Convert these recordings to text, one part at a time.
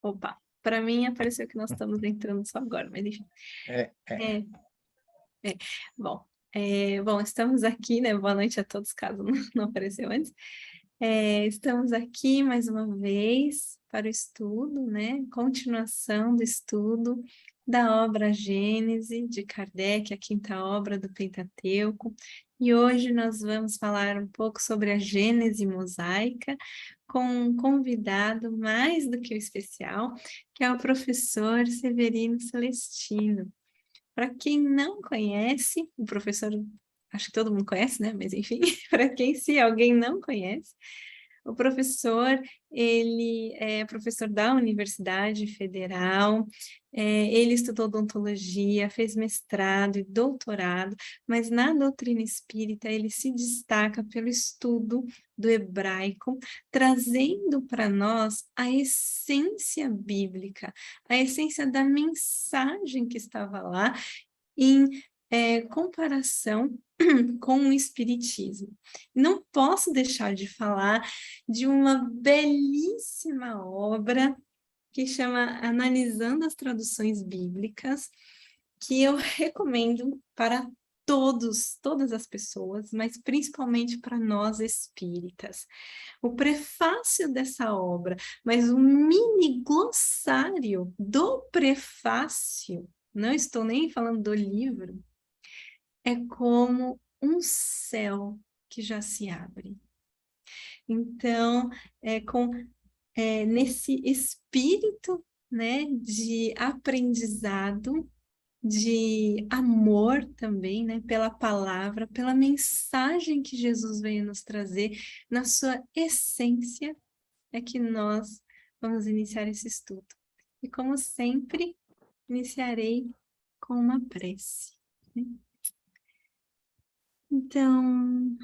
Opa, para mim apareceu que nós estamos entrando só agora, mas enfim. É. É, bom, bom, estamos aqui, né? Boa noite a todos, caso não apareceu antes. Estamos aqui mais uma vez para o estudo, né? Continuação do estudo da obra Gênese de Kardec, a quinta obra do Pentateuco. E hoje nós vamos falar um pouco sobre a Gênese mosaica com um convidado mais do que o especial, que é o professor Severino Celestino. Para quem não conhece, o professor, acho que todo mundo conhece, né? Mas enfim, para quem se alguém não conhece, o professor, ele é professor da Universidade Federal, ele estudou odontologia, fez mestrado e doutorado, mas na doutrina espírita ele se destaca pelo estudo do hebraico, trazendo para nós a essência bíblica, a essência da mensagem que estava lá, em comparação com o Espiritismo. Não posso deixar de falar de uma belíssima obra que chama Analisando as Traduções Bíblicas, que eu recomendo para todas as pessoas, mas principalmente para nós espíritas. O prefácio dessa obra, mas o mini glossário do prefácio, não estou nem falando do livro, é como um céu que já se abre. Então, nesse espírito, né, de aprendizado, de amor também, né, pela palavra, pela mensagem que Jesus veio nos trazer, na sua essência, é que nós vamos iniciar esse estudo. E como sempre, iniciarei com uma prece, né? Então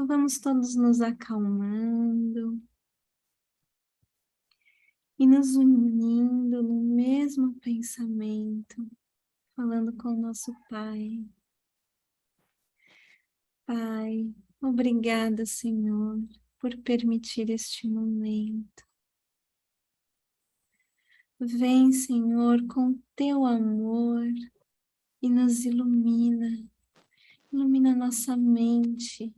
vamos todos nos acalmando e nos unindo no mesmo pensamento, falando com o nosso Pai. Pai, obrigada, Senhor, por permitir este momento. Vem, Senhor, com teu amor e nos ilumina nossa mente,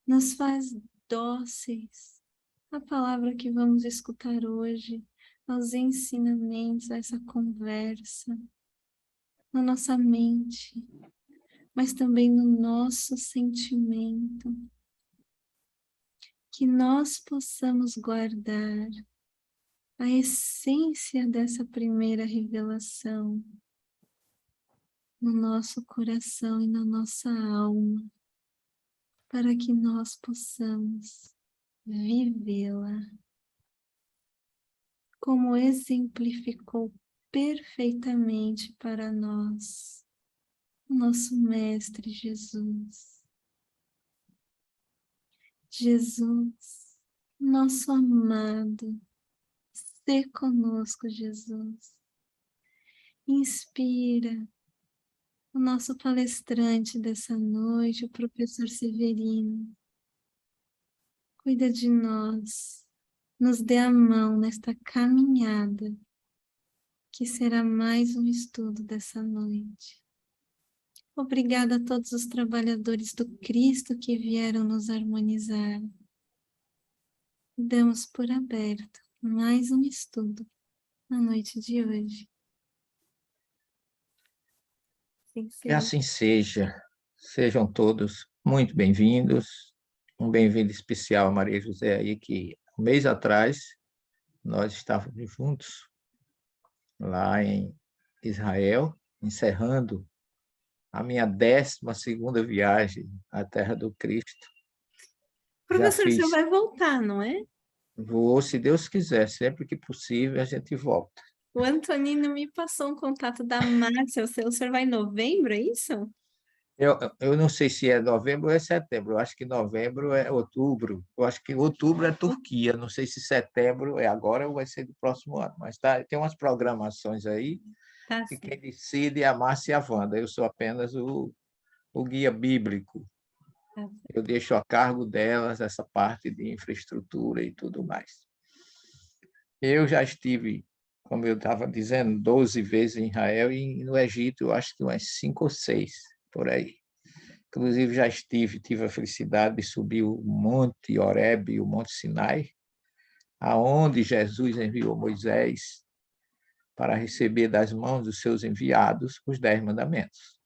nos faz dóceis à palavra que vamos escutar hoje, aos ensinamentos, a essa conversa, na nossa mente, mas também no nosso sentimento, que nós possamos guardar a essência dessa primeira revelação no nosso coração e na nossa alma, para que nós possamos vivê-la, como exemplificou perfeitamente para nós o nosso Mestre Jesus. Jesus, nosso amado, se conosco, Jesus. Inspira o nosso palestrante dessa noite, o professor Severino. Cuida de nós, nos dê a mão nesta caminhada, que será mais um estudo dessa noite. Obrigada a todos os trabalhadores do Cristo que vieram nos harmonizar. Damos por aberto mais um estudo na noite de hoje. Que assim seja. Sejam todos muito bem-vindos. Um bem-vindo especial a Maria José aí, que um mês atrás nós estávamos juntos lá em Israel, encerrando a minha 12ª viagem à Terra do Cristo. Já Professor, você fiz, vai voltar, não é? vou, se Deus quiser, sempre que possível a gente volta. O Antonino me passou um contato da Márcia. O senhor vai em novembro, é isso? Eu não sei se é novembro ou é setembro, eu acho que novembro é outubro, eu acho que outubro é Turquia, não sei se setembro é agora ou vai ser do próximo ano, mas tá, tem umas programações aí, Tá e quem certo. decide é a Márcia e a Wanda, eu sou apenas o guia bíblico. Eu deixo a cargo delas essa parte de infraestrutura e tudo mais. Eu já estive, como eu estava dizendo, 12 vezes em Israel e no Egito eu acho que umas 5 ou 6, por aí. Inclusive já tive a felicidade de subir o Monte Horebe e o Monte Sinai, aonde Jesus enviou Moisés para receber das mãos dos seus enviados os 10 mandamentos.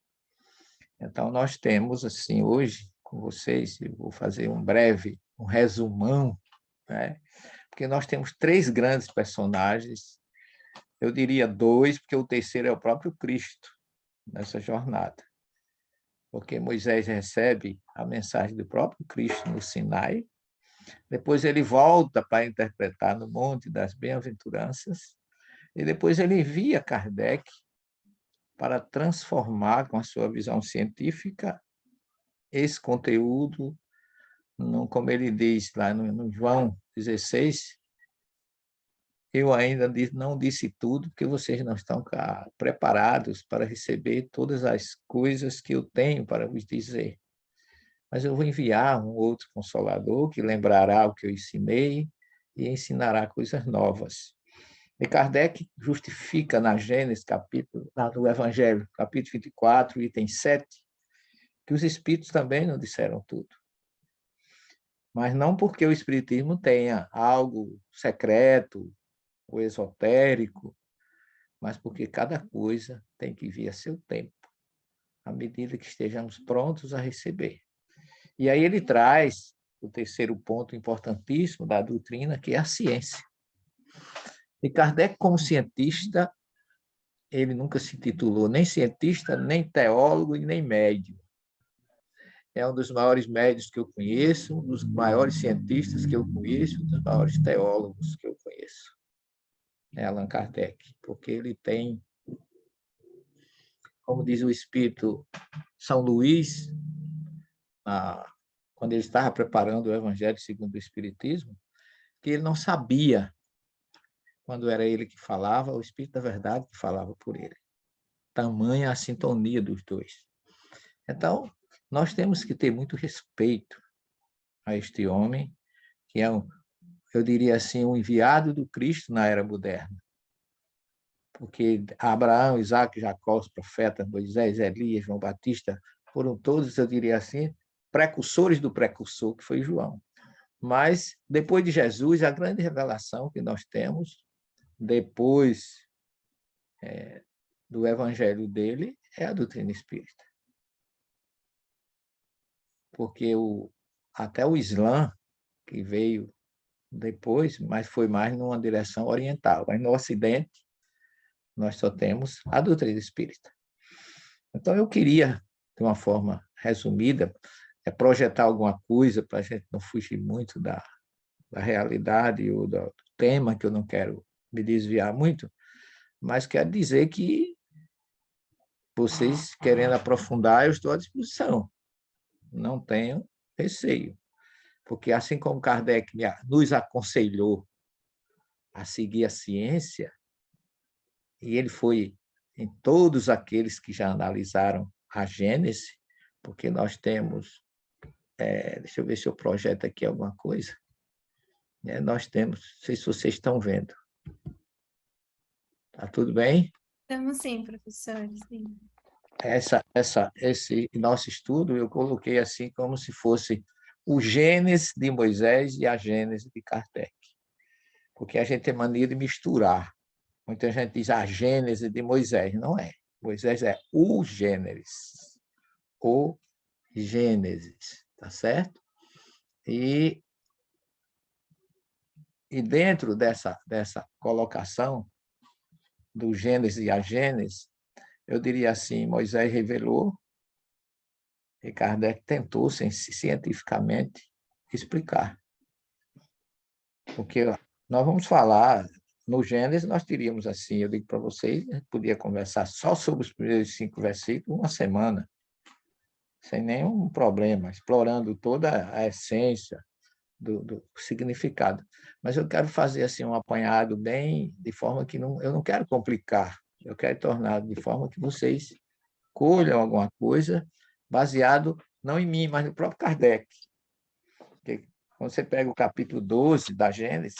Então, nós temos, assim, hoje, com vocês, eu vou fazer um resumão, né? Porque nós temos 3 grandes personagens, eu diria 2, porque o terceiro é o próprio Cristo nessa jornada. Porque Moisés recebe a mensagem do próprio Cristo no Sinai, depois ele volta para interpretar no Monte das Bem-aventuranças, e depois ele envia Kardec para transformar, com a sua visão científica, esse conteúdo, como ele diz lá no João 16, eu ainda não disse tudo, porque vocês não estão preparados para receber todas as coisas que eu tenho para vos dizer. Mas eu vou enviar um outro Consolador que lembrará o que eu ensinei e ensinará coisas novas. E Kardec justifica na Gênesis, no Evangelho, capítulo 24, item 7, que os espíritos também não disseram tudo. Mas não porque o espiritismo tenha algo secreto ou esotérico, mas porque cada coisa tem que vir a seu tempo, à medida que estejamos prontos a receber. E aí ele traz o terceiro ponto importantíssimo da doutrina, que é a ciência. E Kardec, como cientista, ele nunca se titulou nem cientista, nem teólogo e nem médium. É um dos maiores médios que eu conheço, um dos maiores cientistas que eu conheço, um dos maiores teólogos que eu conheço. É Allan Kardec, porque ele tem, como diz o espírito São Luís, quando ele estava preparando o Evangelho segundo o Espiritismo, que ele não sabia, quando era ele que falava, o Espírito da Verdade que falava por ele. Tamanha a sintonia dos dois. Então, nós temos que ter muito respeito a este homem, que é, eu diria assim, um enviado do Cristo na era moderna. Porque Abraão, Isaac, Jacó, os profetas, Moisés, Elias, João Batista, foram todos, eu diria assim, precursores do precursor, que foi João. Mas, depois de Jesus, a grande revelação que nós temos, depois do evangelho dele, é a doutrina espírita. Porque até o Islã, que veio depois, mas foi mais numa direção oriental. Mas no Ocidente, nós só temos a doutrina espírita. Então, eu queria, de uma forma resumida, projetar alguma coisa para a gente não fugir muito da realidade ou do tema, que eu não quero me desviar muito, mas quero dizer que vocês, querendo aprofundar, eu estou à disposição. Não tenham receio, porque assim como Kardec nos aconselhou a seguir a ciência, e ele foi em todos aqueles que já analisaram a Gênese, porque nós temos, deixa eu ver se eu projeto aqui alguma coisa, nós temos, não sei se vocês estão vendo. Está tudo bem? Estamos sim, professor, sim. Esse nosso estudo eu coloquei assim como se fosse o Gênesis de Moisés e a Gênese de Kardec, porque a gente tem mania de misturar. Muita gente diz a Gênese de Moisés, não é. Moisés é o Gênesis, tá certo? E dentro dessa colocação do Gênesis e a Gênese, eu diria assim, Moisés revelou e Kardec tentou cientificamente explicar. Porque nós vamos falar, no Gênesis nós teríamos assim, eu digo para vocês, a gente podia conversar só sobre os primeiros 5 versículos uma semana, sem nenhum problema, explorando toda a essência do significado. Mas eu quero fazer assim um apanhado bem, de forma que eu não quero complicar, eu quero tornar de forma que vocês colham alguma coisa baseado não em mim, mas no próprio Kardec. Porque quando você pega o capítulo 12 da Gênesis,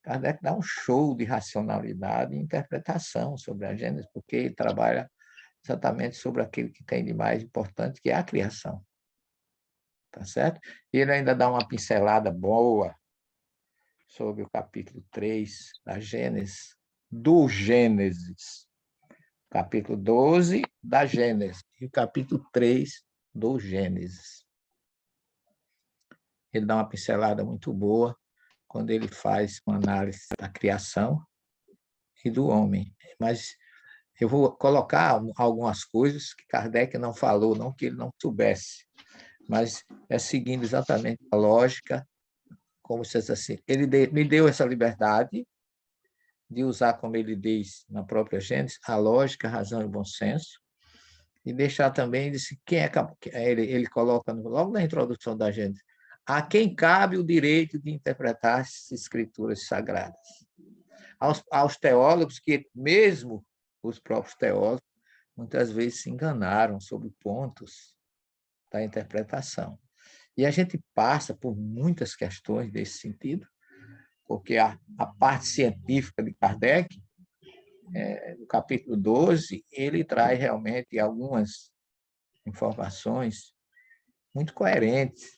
Kardec dá um show de racionalidade e interpretação sobre a Gênesis, porque ele trabalha exatamente sobre aquilo que tem de mais importante, que é a criação. Tá certo? E ele ainda dá uma pincelada boa sobre o capítulo 3 da Gênesis, do Gênesis. Capítulo 12 da Gênesis e o capítulo 3 do Gênesis. Ele dá uma pincelada muito boa quando ele faz uma análise da criação e do homem. Mas eu vou colocar algumas coisas que Kardec não falou, não que ele não soubesse, mas é seguindo exatamente a lógica, como se fosse assim. Ele me deu essa liberdade de usar, como ele diz na própria Gênesis, a lógica, a razão e o bom senso, e deixar também, disse, ele coloca logo na introdução da Gênesis, a quem cabe o direito de interpretar as escrituras sagradas. Aos teólogos, que mesmo os próprios teólogos, muitas vezes se enganaram sobre pontos da interpretação. E a gente passa por muitas questões desse sentido, porque a parte científica de Kardec, no capítulo 12, ele traz realmente algumas informações muito coerentes,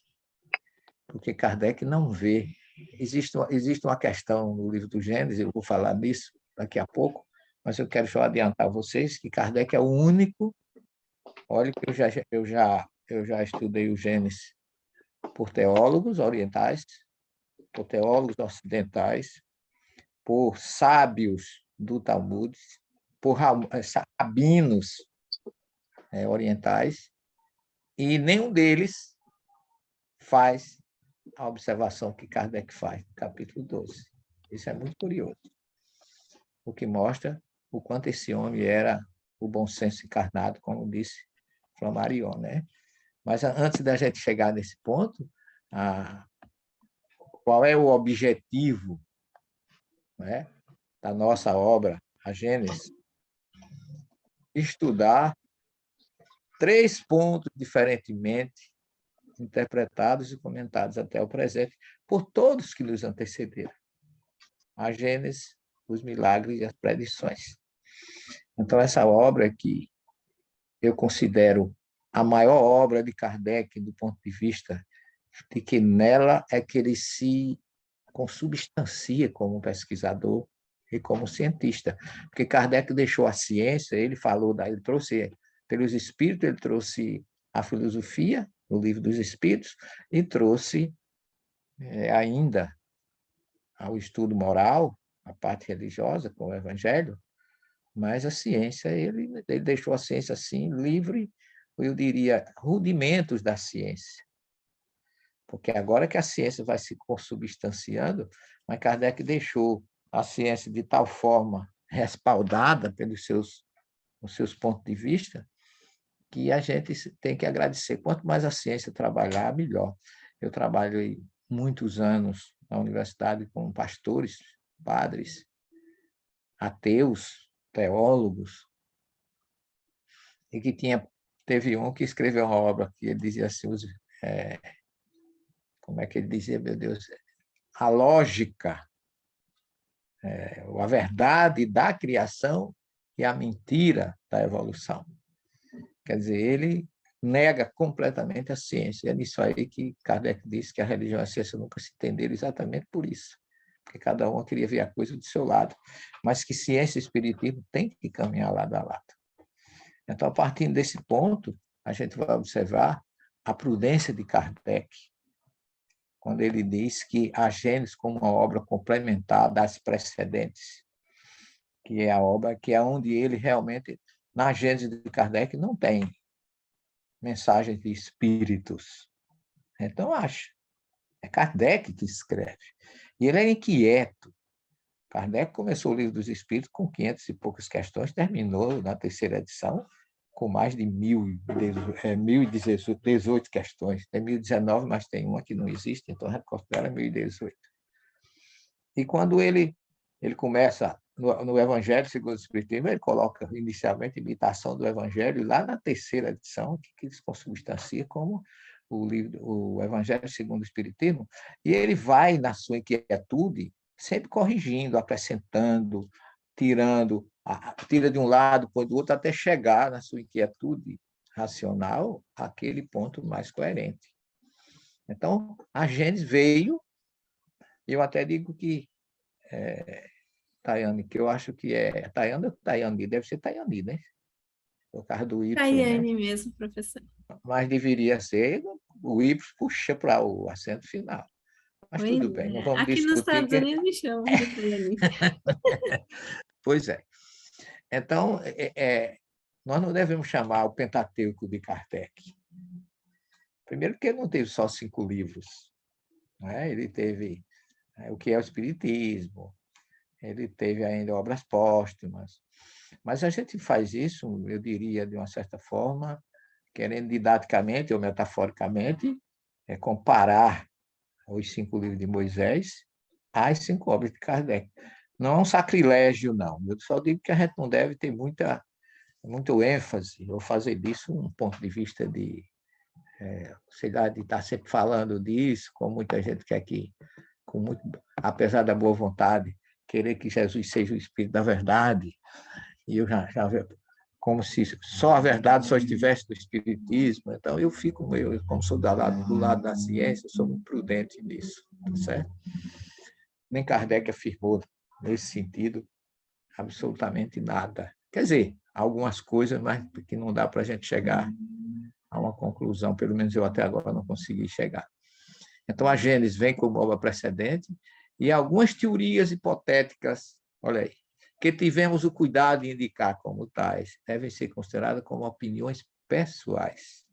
porque Kardec não vê. Existe uma questão no livro do Gênesis, eu vou falar disso daqui a pouco, mas eu quero só adiantar a vocês que Kardec é o único. Olha que eu já estudei o Gênesis por teólogos orientais, por teólogos ocidentais, por sábios do Talmud, por rabinos orientais, e nenhum deles faz a observação que Kardec faz no capítulo 12. Isso é muito curioso, o que mostra o quanto esse homem era o bom senso encarnado, como disse Flammarion, né? Mas antes da gente chegar nesse ponto, qual é o objetivo, né, da nossa obra, a Gênesis? Estudar 3 pontos diferentemente interpretados e comentados até o presente por todos que nos antecederam. A Gênesis, os milagres e as predições. Então, essa obra que eu considero a maior obra de Kardec do ponto de vista de que nela é que ele se consubstancia como pesquisador e como cientista. Porque Kardec deixou a ciência, ele trouxe pelos espíritos, ele trouxe a filosofia, o livro dos espíritos, e trouxe ainda ao estudo moral, a parte religiosa, com o evangelho, mas a ciência, ele deixou a ciência assim, livre, eu diria, rudimentos da ciência. Porque agora que a ciência vai se consubstanciando, mas Kardec deixou a ciência de tal forma respaldada pelos seus pontos de vista, que a gente tem que agradecer. Quanto mais a ciência trabalhar, melhor. Eu trabalhei muitos anos na universidade com pastores, padres, ateus, teólogos, e que teve um que escreveu uma obra que ele dizia assim, como é que ele dizia, meu Deus, a lógica, a verdade da criação e a mentira da evolução. Quer dizer, ele nega completamente a ciência. É nisso aí que Kardec disse que a religião e a ciência nunca se entenderam exatamente por isso, porque cada um queria ver a coisa do seu lado, mas que ciência e espiritismo têm que caminhar lado a lado. Então, a partir desse ponto, a gente vai observar a prudência de Kardec, quando ele diz que a Gênesis como uma obra complementar das precedentes, que é a obra que é onde ele realmente, na Gênesis de Kardec, não tem mensagens de espíritos. Então, acho. É Kardec que escreve. E ele é inquieto. Kardec começou o Livro dos Espíritos com 500 e poucas questões, terminou na terceira edição com mais de 1.018 questões. Tem 1.019, mas tem uma que não existe, então a gente considera 1.018. E quando ele começa no Evangelho segundo o Espiritismo, ele coloca inicialmente a imitação do Evangelho, lá na terceira edição, que se consubstancia como o livro, o Evangelho segundo o Espiritismo, e ele vai, na sua inquietude, sempre corrigindo, acrescentando, tirando, tira de um lado, põe do outro, até chegar, na sua inquietude racional, àquele ponto mais coerente. Então, a Gênesis veio, eu até digo que Tayane, que eu acho que é Tayane ou Tayane, deve ser Tayane, né? Por causa do Y, né? Tayane mesmo, professor. Mas deveria ser o Y puxa para o acento final. Mas Pois tudo bem, não é. vamos Aqui nos discutir. Estados Unidos me chamam de Tayane. Pois é. Então, nós não devemos chamar o Pentateuco de Kardec. Primeiro, porque ele não teve só 5 livros. Né? Ele teve o que é o Espiritismo, ele teve ainda obras póstumas. Mas a gente faz isso, eu diria, de uma certa forma, querendo didaticamente ou metaforicamente, comparar os 5 livros de Moisés às 5 obras de Kardec. Não é um sacrilégio, não. Eu só digo que a gente não deve ter muito ênfase ou fazer disso um ponto de vista de, sei lá, de estar sempre falando disso, como muita gente quer que, apesar da boa vontade, querer que Jesus seja o Espírito da verdade, e eu já como se só a verdade só estivesse no Espiritismo. Então, eu fico, como sou do lado da ciência, sou muito prudente nisso, tá certo? Nem Kardec afirmou, nesse sentido, absolutamente nada. Quer dizer, algumas coisas, mas que não dá para a gente chegar a uma conclusão, pelo menos eu até agora não consegui chegar. Então, a Gênesis vem como obra precedente e algumas teorias hipotéticas, olha aí, que tivemos o cuidado de indicar como tais, devem ser consideradas como opiniões pessoais,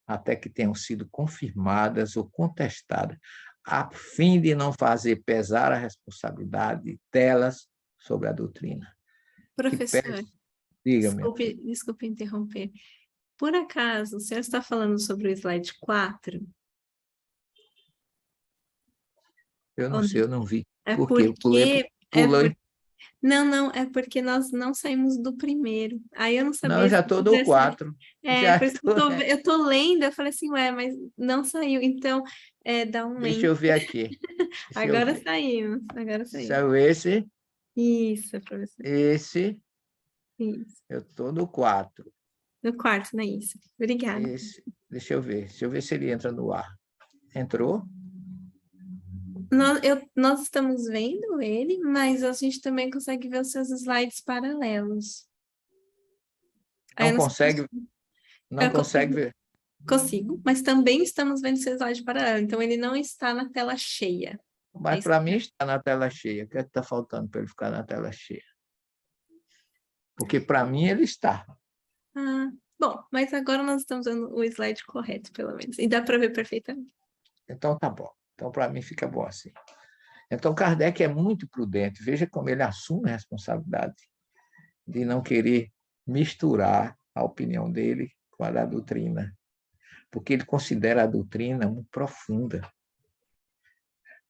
até que tenham sido confirmadas ou contestadas, a fim de não fazer pesar a responsabilidade delas sobre a doutrina. Professor, Diga, minha filha. desculpe interromper. Por acaso, o senhor está falando sobre o slide 4? Eu não Ou sei, não? eu não vi. É Por quê? porque... É Pulou. Não, não, é porque nós não saímos do primeiro. Aí eu não Não, eu sabia se já estou no tivesse... 4. É, Já por isso que estou. eu tô lendo, eu falei assim, ué, mas não saiu. Então, dá um Deixa enter. eu ver aqui. Deixa eu Agora ver. saímos, agora saímos. Saiu esse, Isso, professor. esse. Isso. Eu estou no 4. No quarto, não é isso. Obrigada. Esse. Deixa eu ver. Deixa eu ver se ele entra no ar. Entrou? Nós estamos vendo ele, mas a gente também consegue ver os seus slides paralelos. Aí Não eu não sei consegue, se não eu consegue ver. consigo, mas também estamos vendo seu slide paralelo. Então, ele não está na tela cheia. É Mas isso. para mim está na tela cheia. O que é que está faltando para ele ficar na tela cheia? Porque para mim ele está. Ah, bom, mas agora nós estamos vendo o slide correto, pelo menos. E dá para ver perfeitamente. Então tá bom. Então para mim fica bom assim. Então Kardec é muito prudente. Veja como ele assume a responsabilidade de não querer misturar a opinião dele com a da doutrina, porque ele considera a doutrina muito profunda.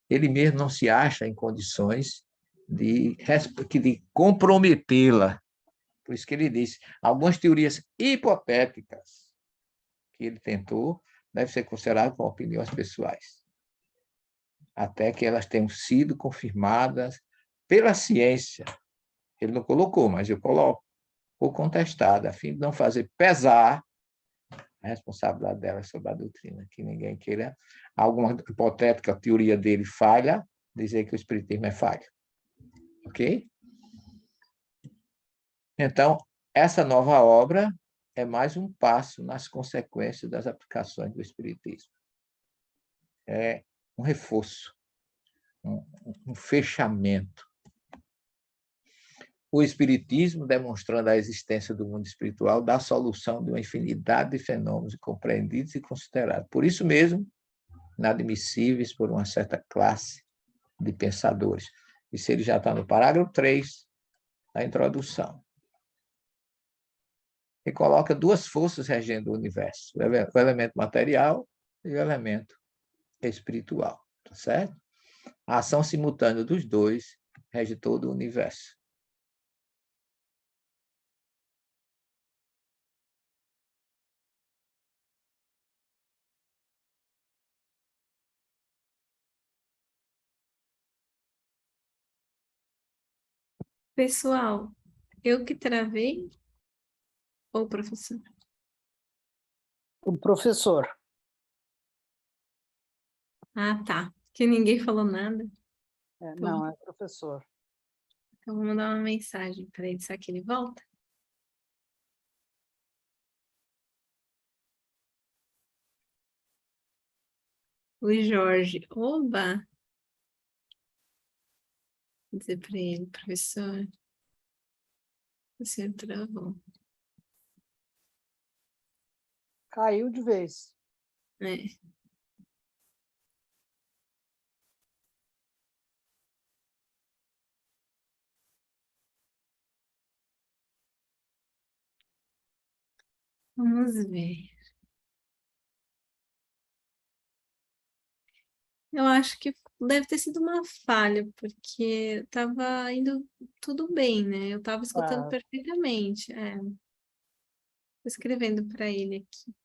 Ele mesmo não se acha em condições de comprometê-la. Por isso que ele disse, algumas teorias hipotéticas que ele tentou devem ser consideradas como opiniões pessoais, até que elas tenham sido confirmadas pela ciência. Ele não colocou, mas eu coloco, ou contestada, a fim de não fazer pesar a responsabilidade dela sobre a doutrina, que ninguém queira, alguma hipotética teoria dele falha, dizer que o espiritismo é falho. Ok? Então, essa nova obra é mais um passo nas consequências das aplicações do espiritismo. É um reforço, um fechamento. O espiritismo, demonstrando a existência do mundo espiritual, dá solução de uma infinidade de fenômenos compreendidos e considerados. Por isso mesmo, inadmissíveis por uma certa classe de pensadores. Isso ele já está no parágrafo 3 da introdução. E coloca 2 forças regendo o universo, o elemento material e o elemento espiritual, tá certo? A ação simultânea dos dois rege todo o universo. Pessoal, eu que travei ou o professor? O professor. Ah, tá. Que ninguém falou nada. Não, é professor. Então, vou mandar uma mensagem para ele. Será que ele volta? O Jorge. Oba! Vou dizer para ele, professor. O senhor travou. Caiu de vez. É. Vamos ver. Eu acho que deve ter sido uma falha, porque estava indo tudo bem, né? Eu estava escutando perfeitamente. Estou escrevendo para ele aqui.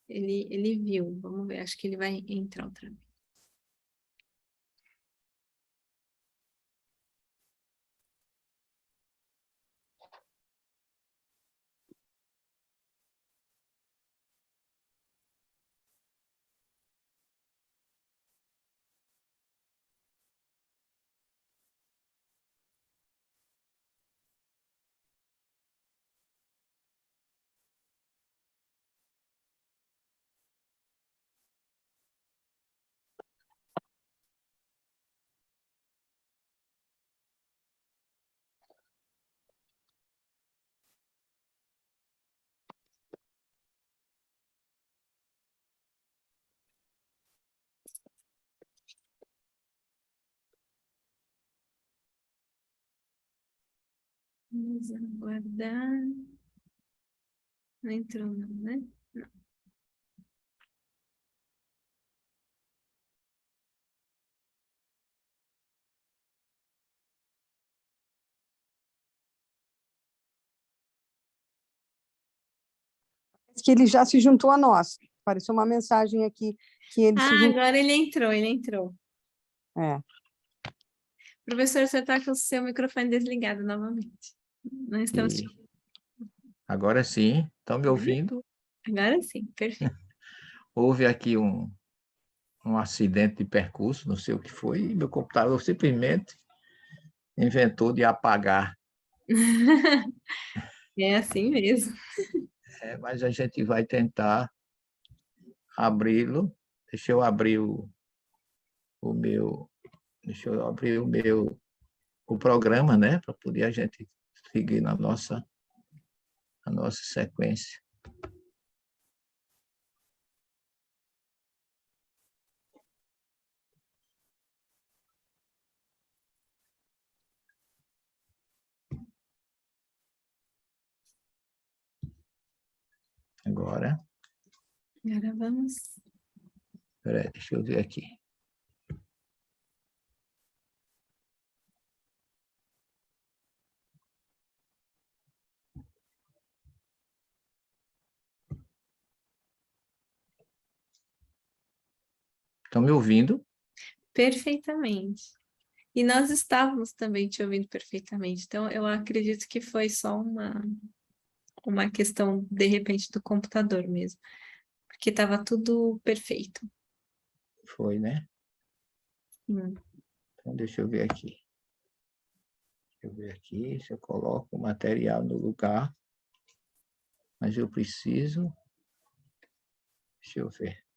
Ele viu. Vamos ver. Acho que ele vai entrar outra vez. Vamos aguardar. Não entrou, não, né? Não. Que ele já se juntou a nós. Apareceu uma mensagem aqui que ele se juntou. Agora ele entrou. É. Professor, você está com o seu microfone desligado novamente. Não estamos te ouvindo. Agora sim, estão me ouvindo? Agora sim, perfeito. Houve aqui um acidente de percurso, não sei o que foi, e meu computador simplesmente inventou de apagar. É assim mesmo. Mas a gente vai tentar abri-lo. Deixa eu abrir o meu, deixa eu abrir o programa, né, para poder a gente seguir a nossa sequência. Agora vamos. Espera aí, deixa eu ver aqui. Estão me ouvindo? Perfeitamente. E nós estávamos também te ouvindo perfeitamente. Então, eu acredito que foi só uma questão, de repente, do computador mesmo. Porque estava tudo perfeito. Foi, né? Hum. Então, deixa eu ver aqui. Deixa eu ver aqui se eu coloco o material no lugar. Mas eu preciso... Deixa eu ver.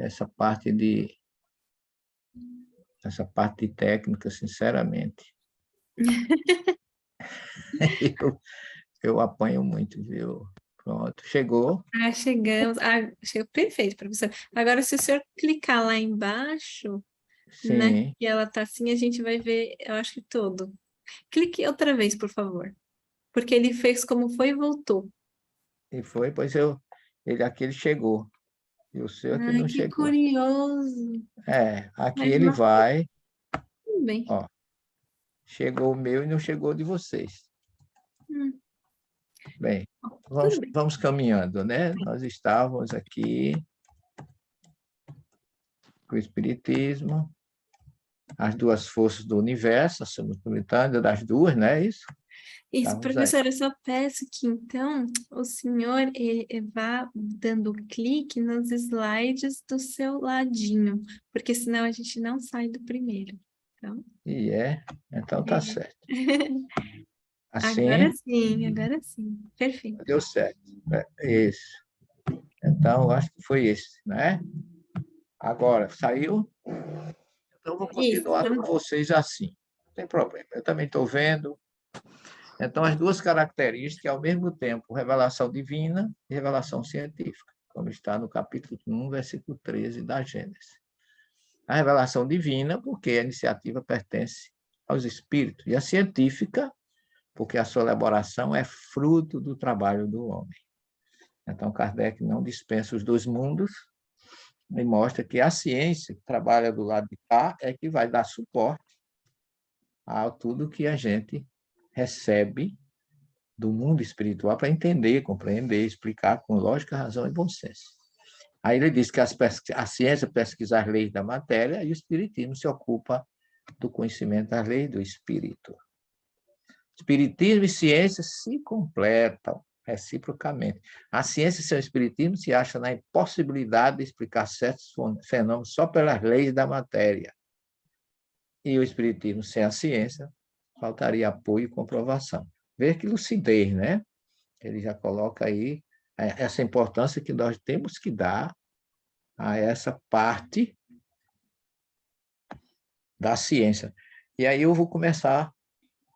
Essa parte de técnica, sinceramente, eu apanho muito, viu? Pronto, chegou. Chegamos. Chegou perfeito, professor. Agora, se o senhor clicar lá embaixo, Sim. naquela tacinha, a gente vai ver, eu acho que todo. Clique outra vez, por favor. Porque ele fez como foi e voltou. E foi, pois aqui ele chegou. E o seu aqui Ai, não que chegou. curioso. Aqui Mas ele não, vai. tudo bem. Ó, chegou o meu e não chegou de vocês. Bem, Tudo bem. vamos caminhando, né? Nós estávamos aqui o Espiritismo, as duas forças do universo, a simultânea das duas, não é isso? Isso, Estamos aí. professora, eu só peço que, então, o senhor vá dando clique nos slides do seu ladinho, porque senão a gente não sai do primeiro. Então, Então tá certo. Agora Assim, sim, agora sim. Perfeito. deu certo. Isso. Então, eu acho que foi esse, né? Agora, saiu? Então, eu vou Isso. continuar com vocês assim. Não tem problema. Eu também estou vendo. Então, as duas características, ao mesmo tempo, revelação divina e revelação científica, como está no capítulo 1, versículo 13 da Gênesis. A revelação divina, porque a iniciativa pertence aos espíritos, e a científica, porque a sua elaboração é fruto do trabalho do homem. Então, Kardec não dispensa os dois mundos e mostra que a ciência, que trabalha do lado de cá, é que vai dar suporte a tudo que a gente recebe do mundo espiritual para entender, compreender, explicar com lógica, razão e bom senso. Aí ele diz que a ciência pesquisa as leis da matéria e o espiritismo se ocupa do conhecimento das leis do espírito. Espiritismo e ciência se completam reciprocamente. A ciência sem o espiritismo se acha na impossibilidade de explicar certos fenômenos só pelas leis da matéria. E o espiritismo sem a ciência faltaria apoio e comprovação. Veja que lucidez, né? Ele já coloca aí essa importância que nós temos que dar a essa parte da ciência. E aí eu vou começar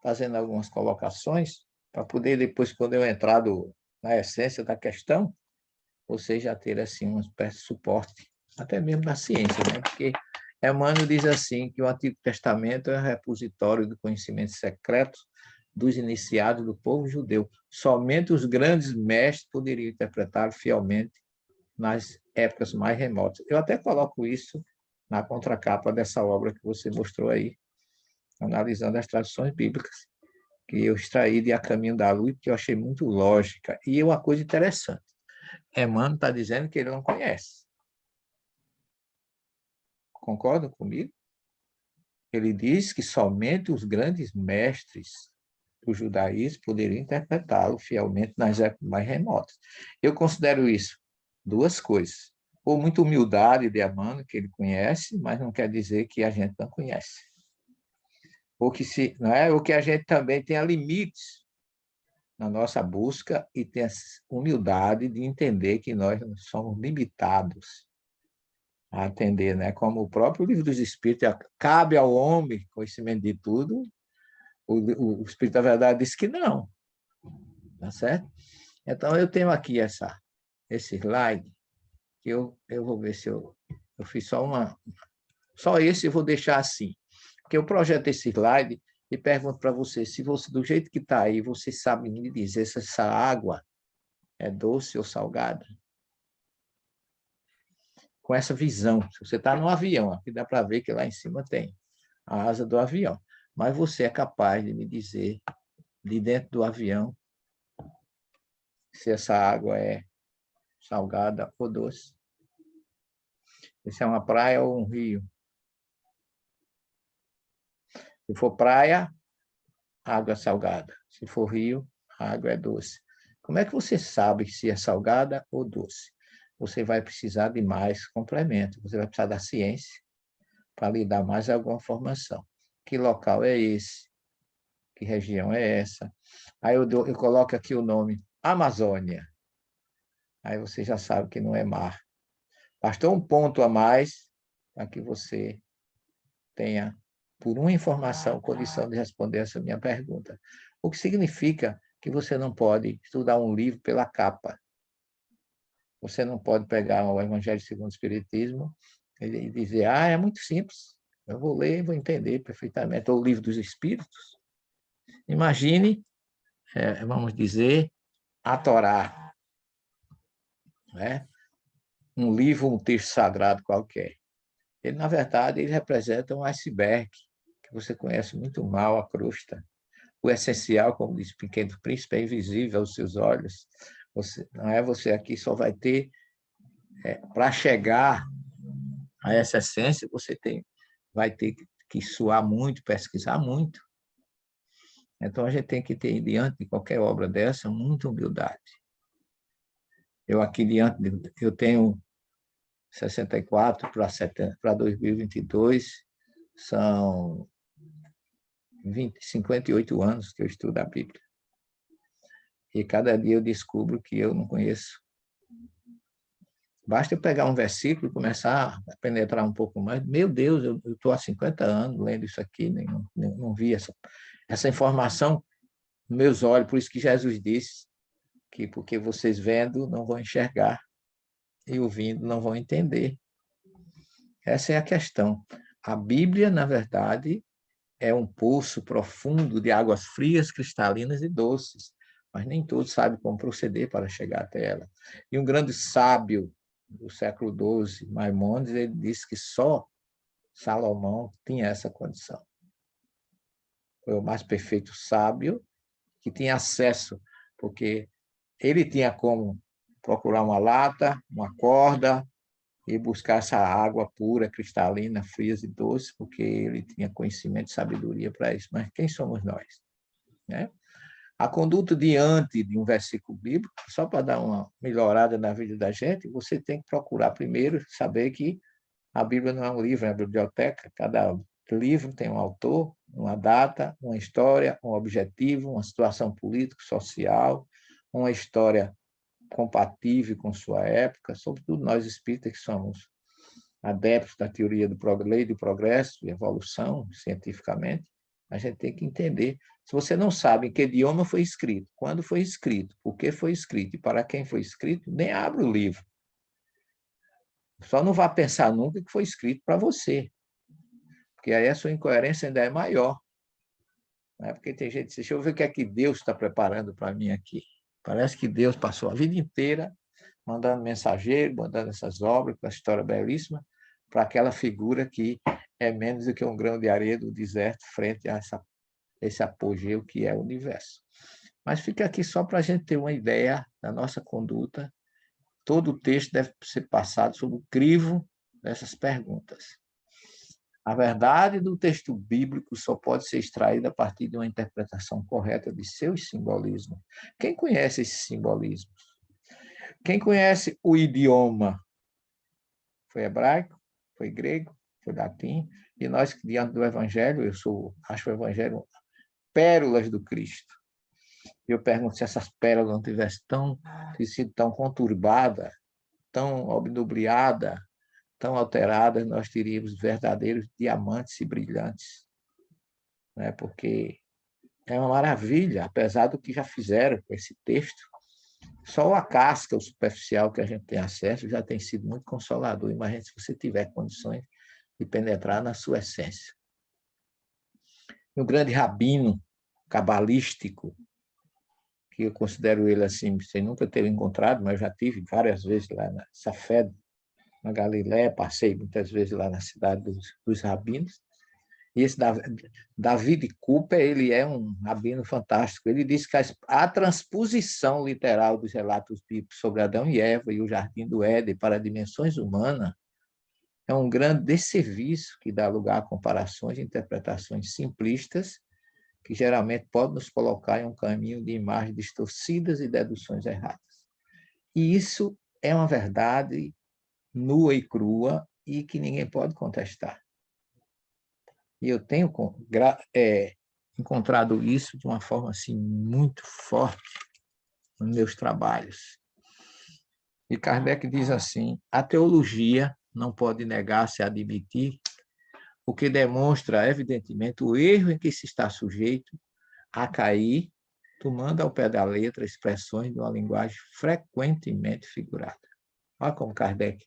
fazendo algumas colocações para poder depois, quando eu entrar na essência da questão, vocês já terem assim, uma espécie de suporte, até mesmo da ciência, né? Porque Emmanuel diz assim que o Antigo Testamento é o repositório do conhecimento secreto dos iniciados do povo judeu. Somente os grandes mestres poderiam interpretá-lo fielmente nas épocas mais remotas. Eu até coloco isso na contracapa dessa obra que você mostrou aí, analisando as traduções bíblicas, que eu extraí de A Caminho da Luz, que eu achei muito lógica. E uma coisa interessante, Emmanuel está dizendo que ele não conhece. Concordam comigo? Ele diz que somente os grandes mestres do judaísmo poderiam interpretá-lo fielmente nas épocas mais remotas. Eu considero isso duas coisas. Ou muita humildade de Emmanuel, que ele conhece, mas não quer dizer que a gente não conhece. Ou que a gente também tenha limites na nossa busca e tenha humildade de entender que nós somos limitados a atender, né? Como o próprio Livro dos Espíritos, cabe ao homem conhecimento de tudo, o Espírito da Verdade diz que não, tá certo? Então, eu tenho aqui esse slide, que eu vou ver se eu fiz só esse eu vou deixar assim, porque eu projeto esse slide e pergunto para você, se você, do jeito que está aí, você sabe me dizer se essa água é doce ou salgada? Com essa visão, se você está no avião, aqui dá para ver que lá em cima tem a asa do avião, mas você é capaz de me dizer, de dentro do avião, se essa água é salgada ou doce? Se é uma praia ou um rio? Se for praia, água é salgada. Se for rio, a água é doce. Como é que você sabe se é salgada ou doce? Você vai precisar de mais complemento. Você vai precisar da ciência para lhe dar mais alguma informação. Que local é esse? Que região é essa? Aí eu coloco aqui o nome Amazônia. Aí você já sabe que não é mar. Bastou um ponto a mais para que você tenha, por uma informação, condição de responder essa minha pergunta. O que significa que você não pode estudar um livro pela capa. Você não pode pegar o Evangelho segundo o Espiritismo e dizer, é muito simples, eu vou ler e vou entender perfeitamente. Ou o Livro dos Espíritos. Imagine, vamos dizer, a Torá, né? Um livro, um texto sagrado qualquer. Ele, na verdade, ele representa um iceberg, que você conhece muito mal, a crosta. O essencial, como diz o Pequeno Príncipe, é invisível aos seus olhos. Você aqui só vai ter, para chegar a essa essência, você vai ter que suar muito, pesquisar muito. Então, a gente tem que ter, diante de qualquer obra dessa, muita humildade. Eu aqui, eu tenho 64 para 2022, são 58 anos que eu estudo a Bíblia. E cada dia eu descubro que eu não conheço. Basta eu pegar um versículo e começar a penetrar um pouco mais. Meu Deus, eu estou há 50 anos lendo isso aqui, não vi essa informação nos meus olhos. Por isso que Jesus disse que porque vocês vendo não vão enxergar e ouvindo não vão entender. Essa é a questão. A Bíblia, na verdade, é um poço profundo de águas frias, cristalinas e doces, mas nem todos sabem como proceder para chegar até ela. E um grande sábio do século XII, Maimônides, ele disse que só Salomão tinha essa condição. Foi o mais perfeito sábio que tinha acesso, porque ele tinha como procurar uma lata, uma corda, e buscar essa água pura, cristalina, fria e doce, porque ele tinha conhecimento e sabedoria para isso. Mas quem somos nós? Né? A conduta diante de um versículo bíblico, só para dar uma melhorada na vida da gente, você tem que procurar primeiro saber que a Bíblia não é um livro, é uma biblioteca. Cada livro tem um autor, uma data, uma história, um objetivo, uma situação política, social, uma história compatível com sua época, sobretudo nós espíritas que somos adeptos da teoria lei do progresso e evolução, cientificamente, a gente tem que entender. Se você não sabe em que idioma foi escrito, quando foi escrito, por que foi escrito e para quem foi escrito, nem abre o livro. Só não vá pensar nunca que foi escrito para você, porque aí a sua incoerência ainda é maior. Né? Porque tem gente que diz, deixa eu ver o que é que Deus está preparando para mim aqui. Parece que Deus passou a vida inteira mandando mensageiro, mandando essas obras, com essa história belíssima, para aquela figura que é menos do que um grão de areia do deserto frente a esse apogeu que é o universo. Mas fica aqui só para a gente ter uma ideia da nossa conduta. Todo o texto deve ser passado sob o crivo dessas perguntas. A verdade do texto bíblico só pode ser extraída a partir de uma interpretação correta de seus simbolismos. Quem conhece esses simbolismos? Quem conhece o idioma? Foi hebraico? Foi grego? Foi latim? E nós, diante do Evangelho, acho o Evangelho pérolas do Cristo. Eu pergunto se essas pérolas não tivessem sido tão conturbadas, tão obnubiladas, tão alteradas, nós teríamos verdadeiros diamantes e brilhantes. Né? Porque é uma maravilha, apesar do que já fizeram com esse texto. Só a casca, o superficial que a gente tem acesso, já tem sido muito consolador. Imagine se você tiver condições de penetrar na sua essência. E um grande rabino cabalístico, que eu considero ele assim, sem nunca ter encontrado, mas já tive várias vezes lá na Safed, na Galiléia, passei muitas vezes lá na cidade dos rabinos. E esse David Cooper, ele é um rabino fantástico. Ele diz que a transposição literal dos relatos bíblicos sobre Adão e Eva e o Jardim do Éden para dimensões humanas é um grande desserviço que dá lugar a comparações e interpretações simplistas que geralmente podem nos colocar em um caminho de imagens distorcidas e deduções erradas. E isso é uma verdade nua e crua e que ninguém pode contestar. E eu tenho encontrado isso de uma forma assim, muito forte nos meus trabalhos. E Kardec diz assim, a teologia não pode negar-se a admitir, o que demonstra, evidentemente, o erro em que se está sujeito a cair, tomando ao pé da letra expressões de uma linguagem frequentemente figurada. Olha como Kardec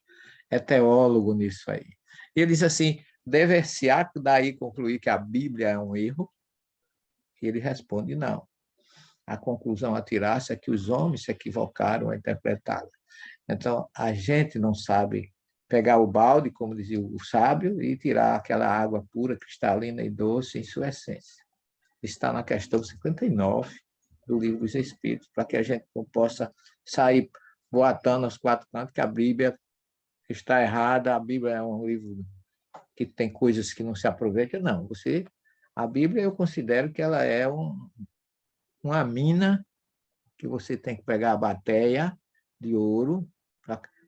é teólogo nisso aí. Ele diz assim, dever-se-á daí concluir que a Bíblia é um erro? E ele responde, não. A conclusão a tirar-se é que os homens se equivocaram a interpretá-la. Então, a gente não sabe pegar o balde, como dizia o sábio, e tirar aquela água pura, cristalina e doce em sua essência. Está na questão 59 do Livro dos Espíritos, para que a gente não possa sair boatando aos quatro cantos que a Bíblia está errada, a Bíblia é um livro que tem coisas que não se aproveitam. Não, a Bíblia eu considero que ela é uma mina que você tem que pegar a bateia de ouro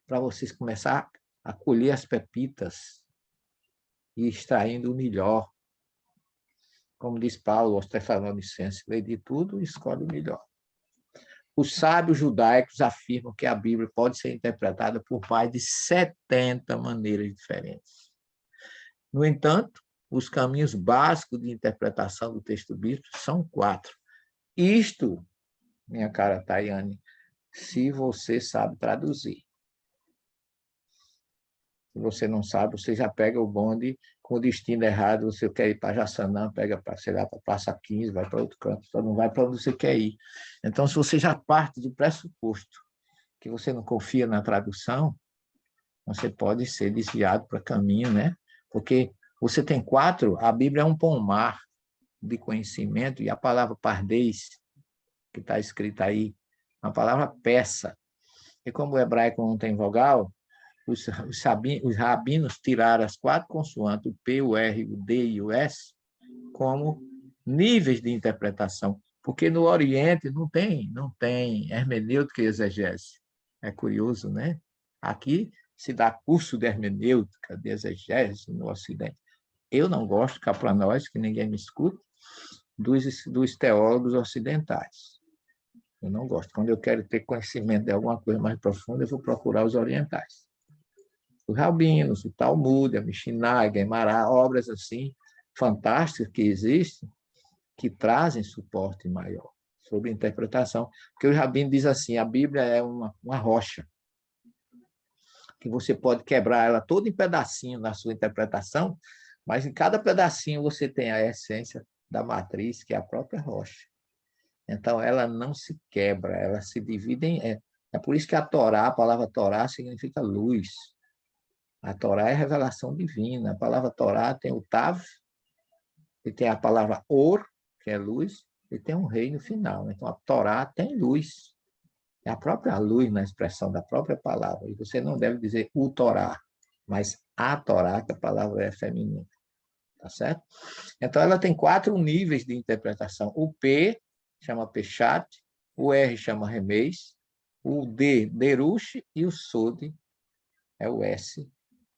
para vocês começar a colher as pepitas e extraindo o melhor. Como diz Paulo aos Tessalonicenses, lê de tudo e escolhe o melhor. Os sábios judaicos afirmam que a Bíblia pode ser interpretada por mais de 70 maneiras diferentes. No entanto, os caminhos básicos de interpretação do texto bíblico são 4. Isto, minha cara Tayane, se você sabe traduzir. Se você não sabe, você já pega o bonde com o destino errado, você quer ir para Jaçanã, pega para, sei lá, para Praça 15, vai para outro canto, só não vai para onde você quer ir. Então, se você já parte do pressuposto que você não confia na tradução, você pode ser desviado para caminho, né? Porque você tem 4, a Bíblia é um pomar de conhecimento, e a palavra pardês, que está escrita aí, é uma palavra peça. E como o hebraico não tem vogal, os rabinos tiraram as 4 consoantes, o P, o R, o D e o S, como níveis de interpretação, porque no Oriente não tem hermenêutica e exegese. É curioso, né? Aqui se dá curso de hermenêutica, de exegese no Ocidente. Eu não gosto, cá para nós, que ninguém me escuta, dos teólogos ocidentais. Eu não gosto. Quando eu quero ter conhecimento de alguma coisa mais profunda, eu vou procurar os orientais. Os rabinos, o Talmud, a Mishnah, a Gemara, obras assim fantásticas que existem, que trazem suporte maior sobre a interpretação. Porque o rabino diz assim, a Bíblia é uma rocha, que você pode quebrar ela toda em pedacinho na sua interpretação, mas em cada pedacinho você tem a essência da matriz, que é a própria rocha. Então, ela não se quebra, ela se divide em... É por isso que a Torá, a palavra Torá significa luz. A Torá é revelação divina. A palavra Torá tem o Tav, e tem a palavra Or, que é luz, e tem um rei no final. Então, a Torá tem luz. É a própria luz na expressão da própria palavra. E você não deve dizer o Torá, mas a Torá, que a palavra é feminina. Tá certo? Então, ela tem 4 níveis de interpretação. O P chama Peshat, o R chama Remês, o D, Derush, e o Sod é o S.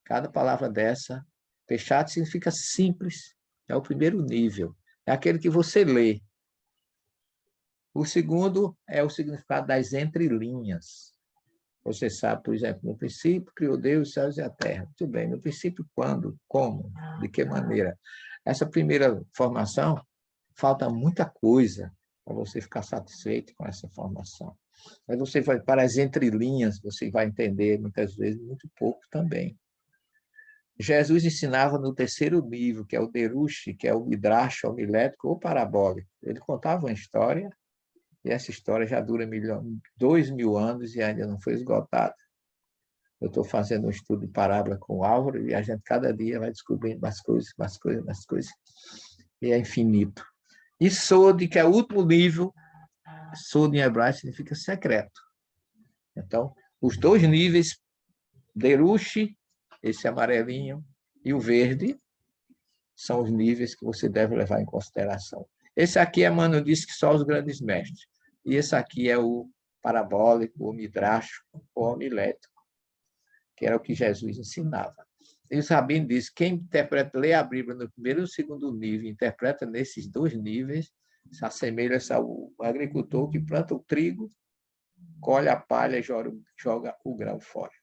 Cada palavra dessa, Peshat significa simples, é o primeiro nível, é aquele que você lê. O segundo é o significado das entrelinhas. Você sabe, por exemplo, no princípio criou Deus os céus e a terra. Muito bem, no princípio quando, como, de que maneira? Essa primeira formação, falta muita coisa para você ficar satisfeito com essa formação. Mas você vai para as entrelinhas, você vai entender muitas vezes muito pouco também. Jesus ensinava no terceiro nível, que é o Derush, que é o Midrash, homilético ou parabólico. Ele contava uma história, e essa história já dura 2.000 anos e ainda não foi esgotada. Eu estou fazendo um estudo de parábola com o Álvaro, e a gente cada dia vai descobrindo mais coisas, mais coisas, mais coisas. E é infinito. E Sod, que é o último nível, Sod em hebraico significa secreto. Então, os 2 níveis, Derush, esse amarelinho, e o verde, são os níveis que você deve levar em consideração. Esse aqui, Emmanuel disse que só os grandes mestres. E esse aqui é o parabólico, o midrasho, o homilético, que era o que Jesus ensinava. E o Rabino diz que quem interpreta, lê a Bíblia no primeiro e no segundo nível, interpreta nesses 2 níveis, se assemelha ao agricultor que planta o trigo, colhe a palha e joga o grão fora.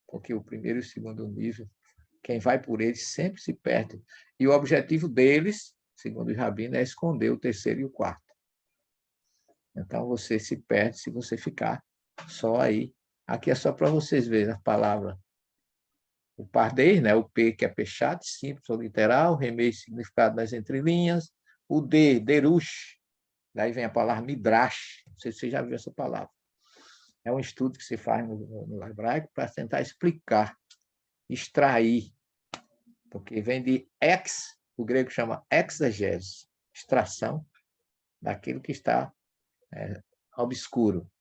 Porque o primeiro e o segundo nível, quem vai por eles sempre se perde. E o objetivo deles, segundo os rabinos, é esconder o terceiro e o quarto. Então, você se perde se você ficar só aí. Aqui é só para vocês verem a palavra. O pardês, né? O P, que é pechat, simples ou literal, remês, significado nas entrelinhas. O D, derush, daí vem a palavra midrash. Não sei se você já viu essa palavra. É um estudo que se faz no hebraico para tentar explicar, extrair, porque vem de ex, o grego chama exegese, extração daquilo que está obscuro.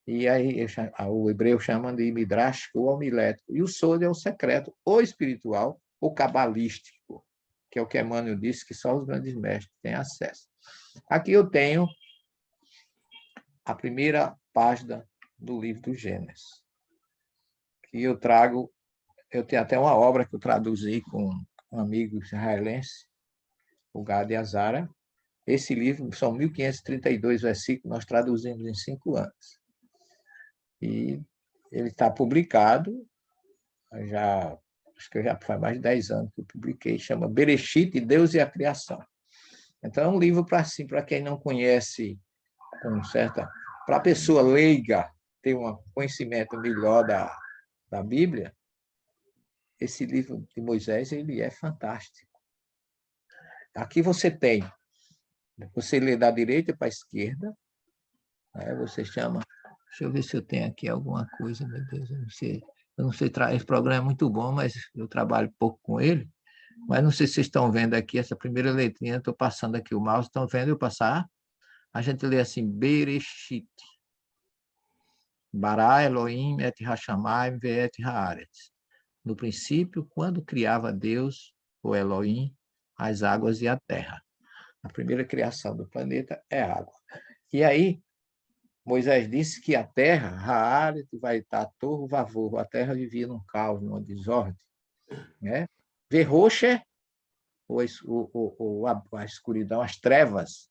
E aí o hebreu chama de midrash ou homilético. E o sod é o secreto, ou espiritual, ou cabalístico, que é o que Emmanuel disse que só os grandes mestres têm acesso. Aqui eu tenho a primeira página do livro do Gênesis, que eu trago, eu tenho até uma obra que eu traduzi com um amigo israelense, o Gadi Azara. Esse livro são 1.532 versículos, nós traduzimos em 5 anos. E ele está publicado, acho que já faz mais de 10 anos que eu publiquei, chama Bereshit, Deus e a Criação. Então, é um livro para quem não conhece, para a pessoa leiga ter um conhecimento melhor da Bíblia, esse livro de Moisés ele é fantástico. Aqui você lê da direita para a esquerda, aí você chama. Deixa eu ver se eu tenho aqui alguma coisa, meu Deus, eu não sei, esse programa é muito bom, mas eu trabalho pouco com ele, mas não sei se vocês estão vendo aqui, essa primeira letrinha, estou passando aqui o mouse, estão vendo eu passar? A gente lê assim, Bereshit, Bara Elohim et Hashamayim ve'et haaretz. No princípio, quando criava Deus, o Elohim, as águas e a terra. A primeira criação do planeta é a água. E aí, Moisés disse que a terra, Haaret, vai estar torro vavor, a terra vivia num caos, numa desordem. Né? Verrocher, a escuridão, as trevas,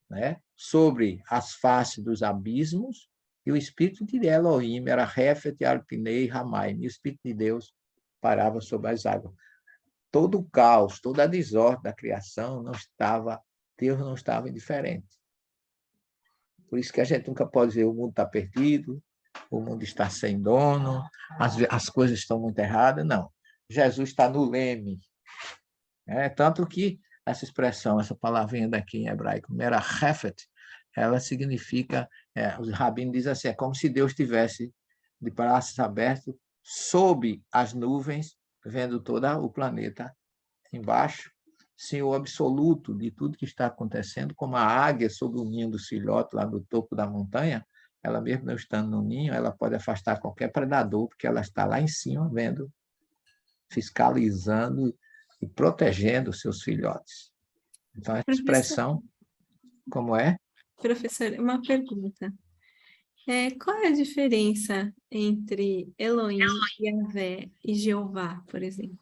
né? Sobre as faces dos abismos, e o espírito de Elohim era Refet, Alpinei, Ramaim, e o espírito de Deus parava sobre as águas. Todo o caos, toda a desordem da criação Deus não estava indiferente. Por isso que a gente nunca pode dizer o mundo está perdido, o mundo está sem dono, as coisas estão muito erradas. Não. Jesus está no leme. Tanto que essa expressão, essa palavrinha daqui em hebraico, Mera Hefet, ela significa, os rabinos dizem assim, é como se Deus estivesse de braços abertos sob as nuvens, vendo todo o planeta embaixo, Senhor absoluto de tudo que está acontecendo, como a águia sobre o ninho do filhote, lá no topo da montanha, ela mesmo não estando no ninho, ela pode afastar qualquer predador, porque ela está lá em cima, vendo, fiscalizando e protegendo os seus filhotes. Então, essa expressão, como é? Professor, uma pergunta. Qual é a diferença entre Elohim, Yahvé e Jeová, por exemplo?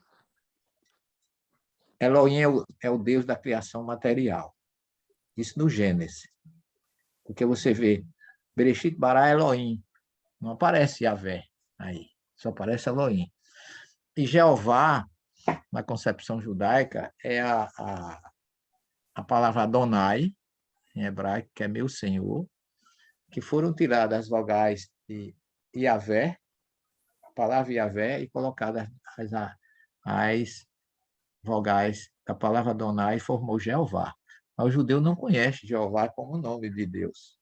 Elohim é o Deus da criação material. Isso no Gênesis. Porque você vê, Bereshit bara Elohim, não aparece Yahvé aí, só aparece Elohim. E Jeová, na concepção judaica, é a palavra Adonai, em hebraico, que é meu Senhor, que foram tiradas as vogais de Yahvé, a palavra Yahvé, e colocadas as vogais da palavra Adonai e formou Jeová. Mas o judeu não conhece Jeová como nome de Deus.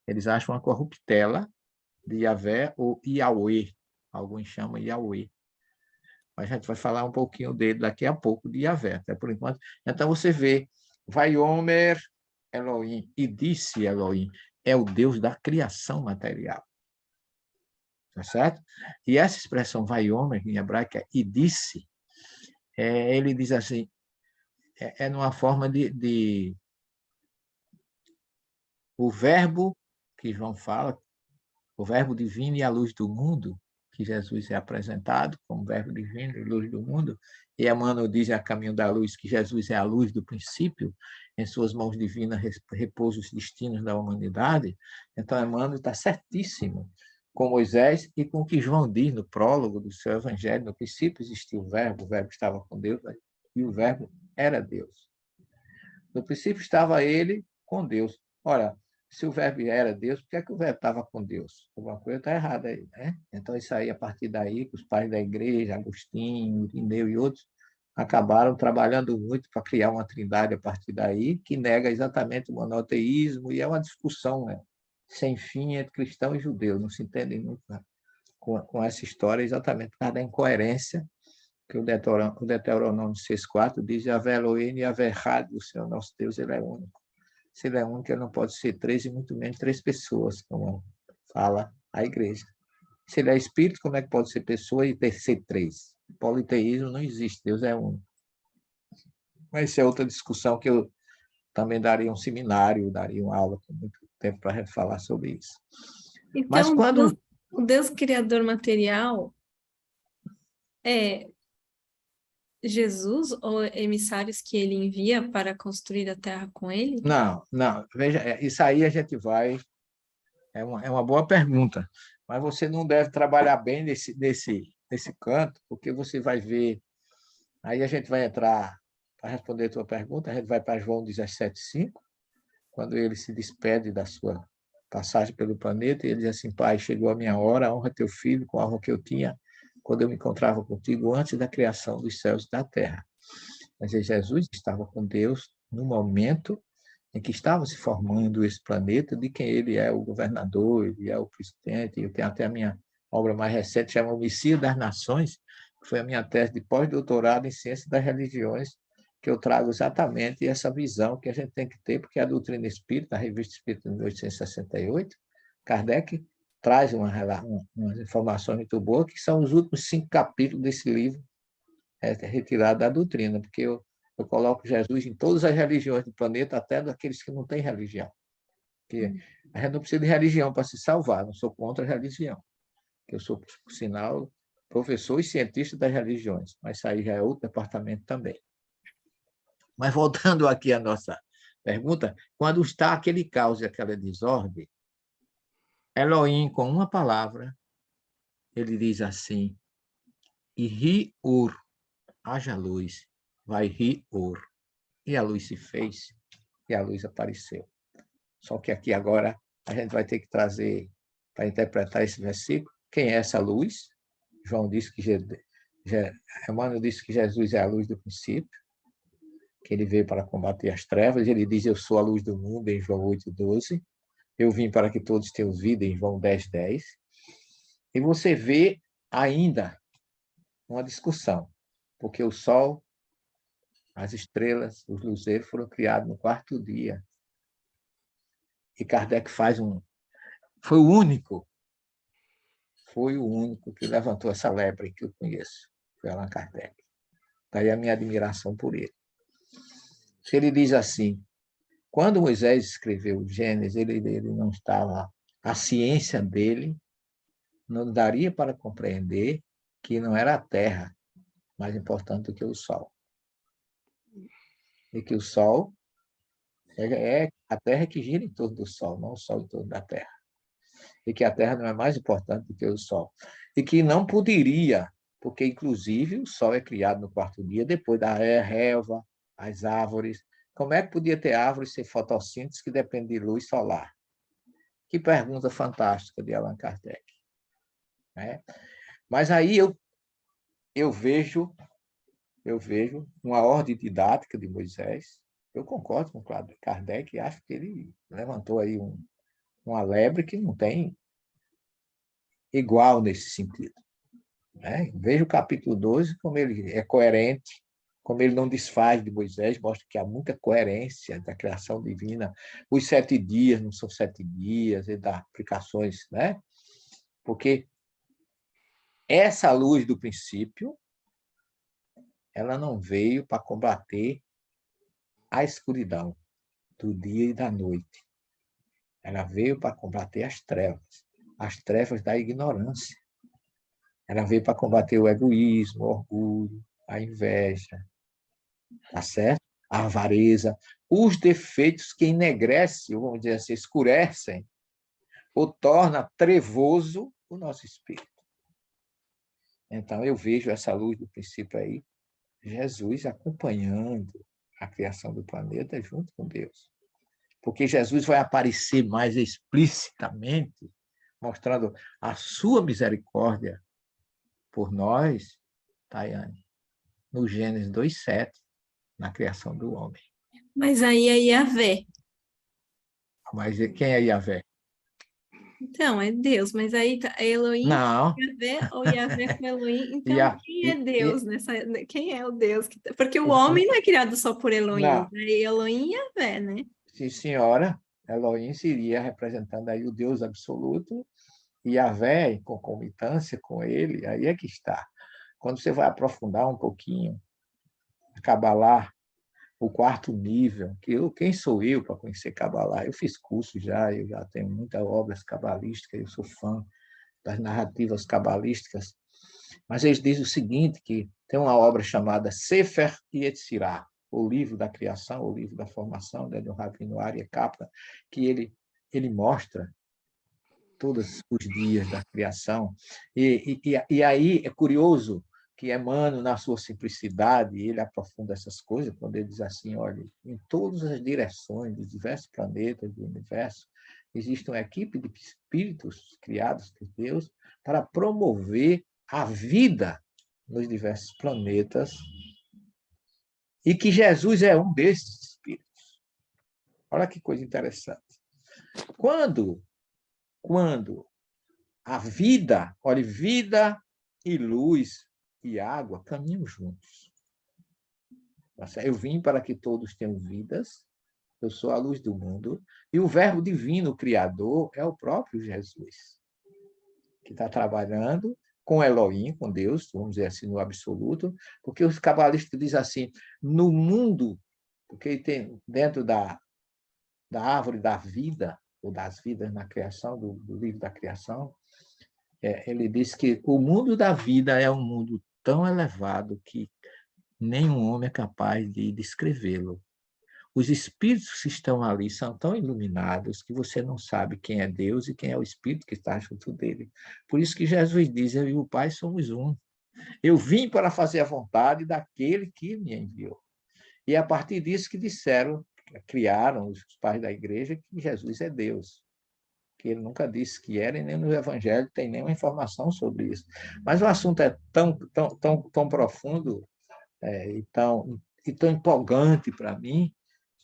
Eles acham uma corruptela de Yahvé ou Yahweh. Alguns chamam Yahweh. Mas a gente vai falar um pouquinho dele daqui a pouco, de Yahvé, até por enquanto. Então você vê, Vaiomer Elohim, e disse Elohim, é o Deus da criação material. Tá certo? E essa expressão Vaiomer, em hebraico, é e disse, ele diz assim, numa forma de o verbo que João fala, o verbo divino e a luz do mundo, que Jesus é apresentado como verbo divino e luz do mundo, e Emmanuel diz a caminho da luz que Jesus é a luz do princípio, em suas mãos divinas repousa os destinos da humanidade. Então, Emmanuel está certíssimo com Moisés e com o que João diz no prólogo do seu evangelho. No princípio existia o verbo estava com Deus, e o verbo era Deus. No princípio estava ele com Deus. Ora, se o verbo era Deus, por que é que o verbo estava com Deus? Alguma coisa está errada aí, né? Então, isso aí, a partir daí, que os pais da igreja, Agostinho, Irineu e outros, acabaram trabalhando muito para criar uma trindade a partir daí, que nega exatamente o monoteísmo, e é uma discussão, né, sem fim entre cristão e judeu. Não se entendem muito, né, com essa história, exatamente por causa da incoerência que o Deuteronômio 6,4 diz: Yahvé Elohim, Yahvé Echad, o Senhor nosso Deus, ele é único. Se ele é único, ele não pode ser três, e muito menos três pessoas, como fala a igreja. Se ele é espírito, como é que pode ser pessoa e ser três? Politeísmo não existe, Deus é um. Mas isso é outra discussão que eu também daria um seminário, daria uma aula com muito tempo para falar sobre isso. Mas Então, quando... o Deus criador material é Jesus ou emissários que ele envia para construir a terra com ele? Não, veja, isso aí a gente vai... É uma boa pergunta, mas você não deve trabalhar bem nesse canto, porque você vai ver... Aí a gente vai entrar, para responder a tua pergunta, a gente vai para João 17,5, quando ele se despede da sua passagem pelo planeta, e ele diz assim: Pai, chegou a minha hora, honra teu filho com a honra que eu tinha quando eu me encontrava contigo antes da criação dos céus e da terra. Mas Jesus estava com Deus no momento em que estava se formando esse planeta, de quem ele é o governador, ele é o presidente. Eu tenho até a minha obra mais recente, chama O Messias das Nações, que foi a minha tese de pós-doutorado em Ciência das Religiões, que eu trago exatamente essa visão que a gente tem que ter, porque a doutrina espírita, a revista espírita de 1868, Kardec traz umas informações muito boas, que são os últimos 5 capítulos desse livro, retirado da doutrina, porque eu coloco Jesus em todas as religiões do planeta, até daqueles que não têm religião. Porque a gente não precisa de religião para se salvar, não sou contra a religião. Eu sou, por sinal, professor e cientista das religiões, mas isso aí já é outro departamento também. Mas voltando aqui à nossa pergunta, quando está aquele caos e aquela desordem, Elohim, com uma palavra, ele diz assim: Ri-Ur, haja luz, vai Ri-Ur. E a luz se fez, e a luz apareceu. Só que aqui agora a gente vai ter que trazer, para interpretar esse versículo, quem é essa luz? João disse que Emmanuel disse que Jesus é a luz do princípio, que ele veio para combater as trevas. Ele diz: eu sou a luz do mundo, em João 8,12. Eu vim para que todos tenham vida, em João 10,10. E você vê ainda uma discussão, porque o sol, as estrelas, os luzeiros foram criados no 4º dia. E Kardec foi o único que levantou essa lebre que eu conheço, foi Allan Kardec. Daí a minha admiração por ele. Ele diz assim: quando Moisés escreveu o Gênesis, ele não estava... A ciência dele não daria para compreender que não era a Terra mais importante do que o Sol. E que o Sol é a Terra que gira em torno do Sol, não o Sol em torno da Terra. E que a Terra não é mais importante do que o Sol. E que não poderia, porque, inclusive, o Sol é criado no 4º dia, depois da relva, as árvores. Como é que podia ter árvores sem fotossíntese que depende de luz solar? Que pergunta fantástica de Allan Kardec. Né? Mas aí eu vejo uma ordem didática de Moisés. Eu concordo com Kardec, acho que ele levantou aí uma lebre que não tem igual nesse sentido. Né? Veja o capítulo 12, como ele é coerente, como ele não desfaz de Moisés, mostra que há muita coerência da criação divina. Os 7 dias não são 7 dias, ele dá aplicações, né? Porque essa luz do princípio, ela não veio para combater a escuridão do dia e da noite. Ela veio para combater as trevas da ignorância. Ela veio para combater o egoísmo, o orgulho, a inveja, tá certo? A avareza, os defeitos que enegrecem, vamos dizer assim, escurecem, ou torna trevoso o nosso espírito. Então, eu vejo essa luz do princípio aí, Jesus acompanhando a criação do planeta junto com Deus. Porque Jesus vai aparecer mais explicitamente, mostrando a sua misericórdia por nós, Tayane, no Gênesis 2,7, na criação do homem. Mas aí é Yahvé. Mas quem é Yahvé? Então, é Deus, mas aí é Elohim Não. com Yahvé ou Yahvé com Elohim. Então, quem é Deus nessa? Quem é o Deus? Porque o homem não é criado só por Elohim, Não. né? Elohim e Yahvé, né? Sim, senhora. Elohim seria representando aí o Deus absoluto, E Yahvé, em concomitância com ele, aí é que está. Quando você vai aprofundar um pouquinho, a Cabalá, o quarto nível, quem sou eu para conhecer Cabalá? Eu fiz curso já, eu já tenho muitas obras cabalísticas, eu sou fã das narrativas cabalísticas, mas eles dizem o seguinte, que tem uma obra chamada Sefer Yetzirah, o livro da criação, o livro da formação, né, do Rabino Aryeh Kaplan, que ele mostra todos os dias da criação. E aí é curioso que Emmanuel, na sua simplicidade, ele aprofunda essas coisas, quando ele diz assim, olha, em todas as direções dos diversos planetas do universo, existe uma equipe de espíritos criados por Deus para promover a vida nos diversos planetas e que Jesus é um desses espíritos. Olha que coisa interessante. Quando a vida, olha, vida e luz e água caminham juntos. Eu vim para que todos tenham vidas, eu sou a luz do mundo, e o verbo divino, o Criador, é o próprio Jesus, que está trabalhando com Elohim, com Deus, vamos dizer assim, no absoluto, porque os cabalistas dizem assim, no mundo, porque tem dentro da árvore da vida, ou das vidas na criação, do livro da criação, ele diz que o mundo da vida é um mundo tão elevado que nenhum homem é capaz de descrevê-lo. Os espíritos que estão ali são tão iluminados que você não sabe quem é Deus e quem é o espírito que está junto dele. Por isso que Jesus diz, eu e o Pai somos um. Eu vim para fazer a vontade daquele que me enviou. E é a partir disso que disseram, criaram os pais da igreja, que Jesus é Deus. Que ele nunca disse que era, e nem no Evangelho tem nenhuma informação sobre isso. Mas o assunto é tão profundo e tão empolgante para mim,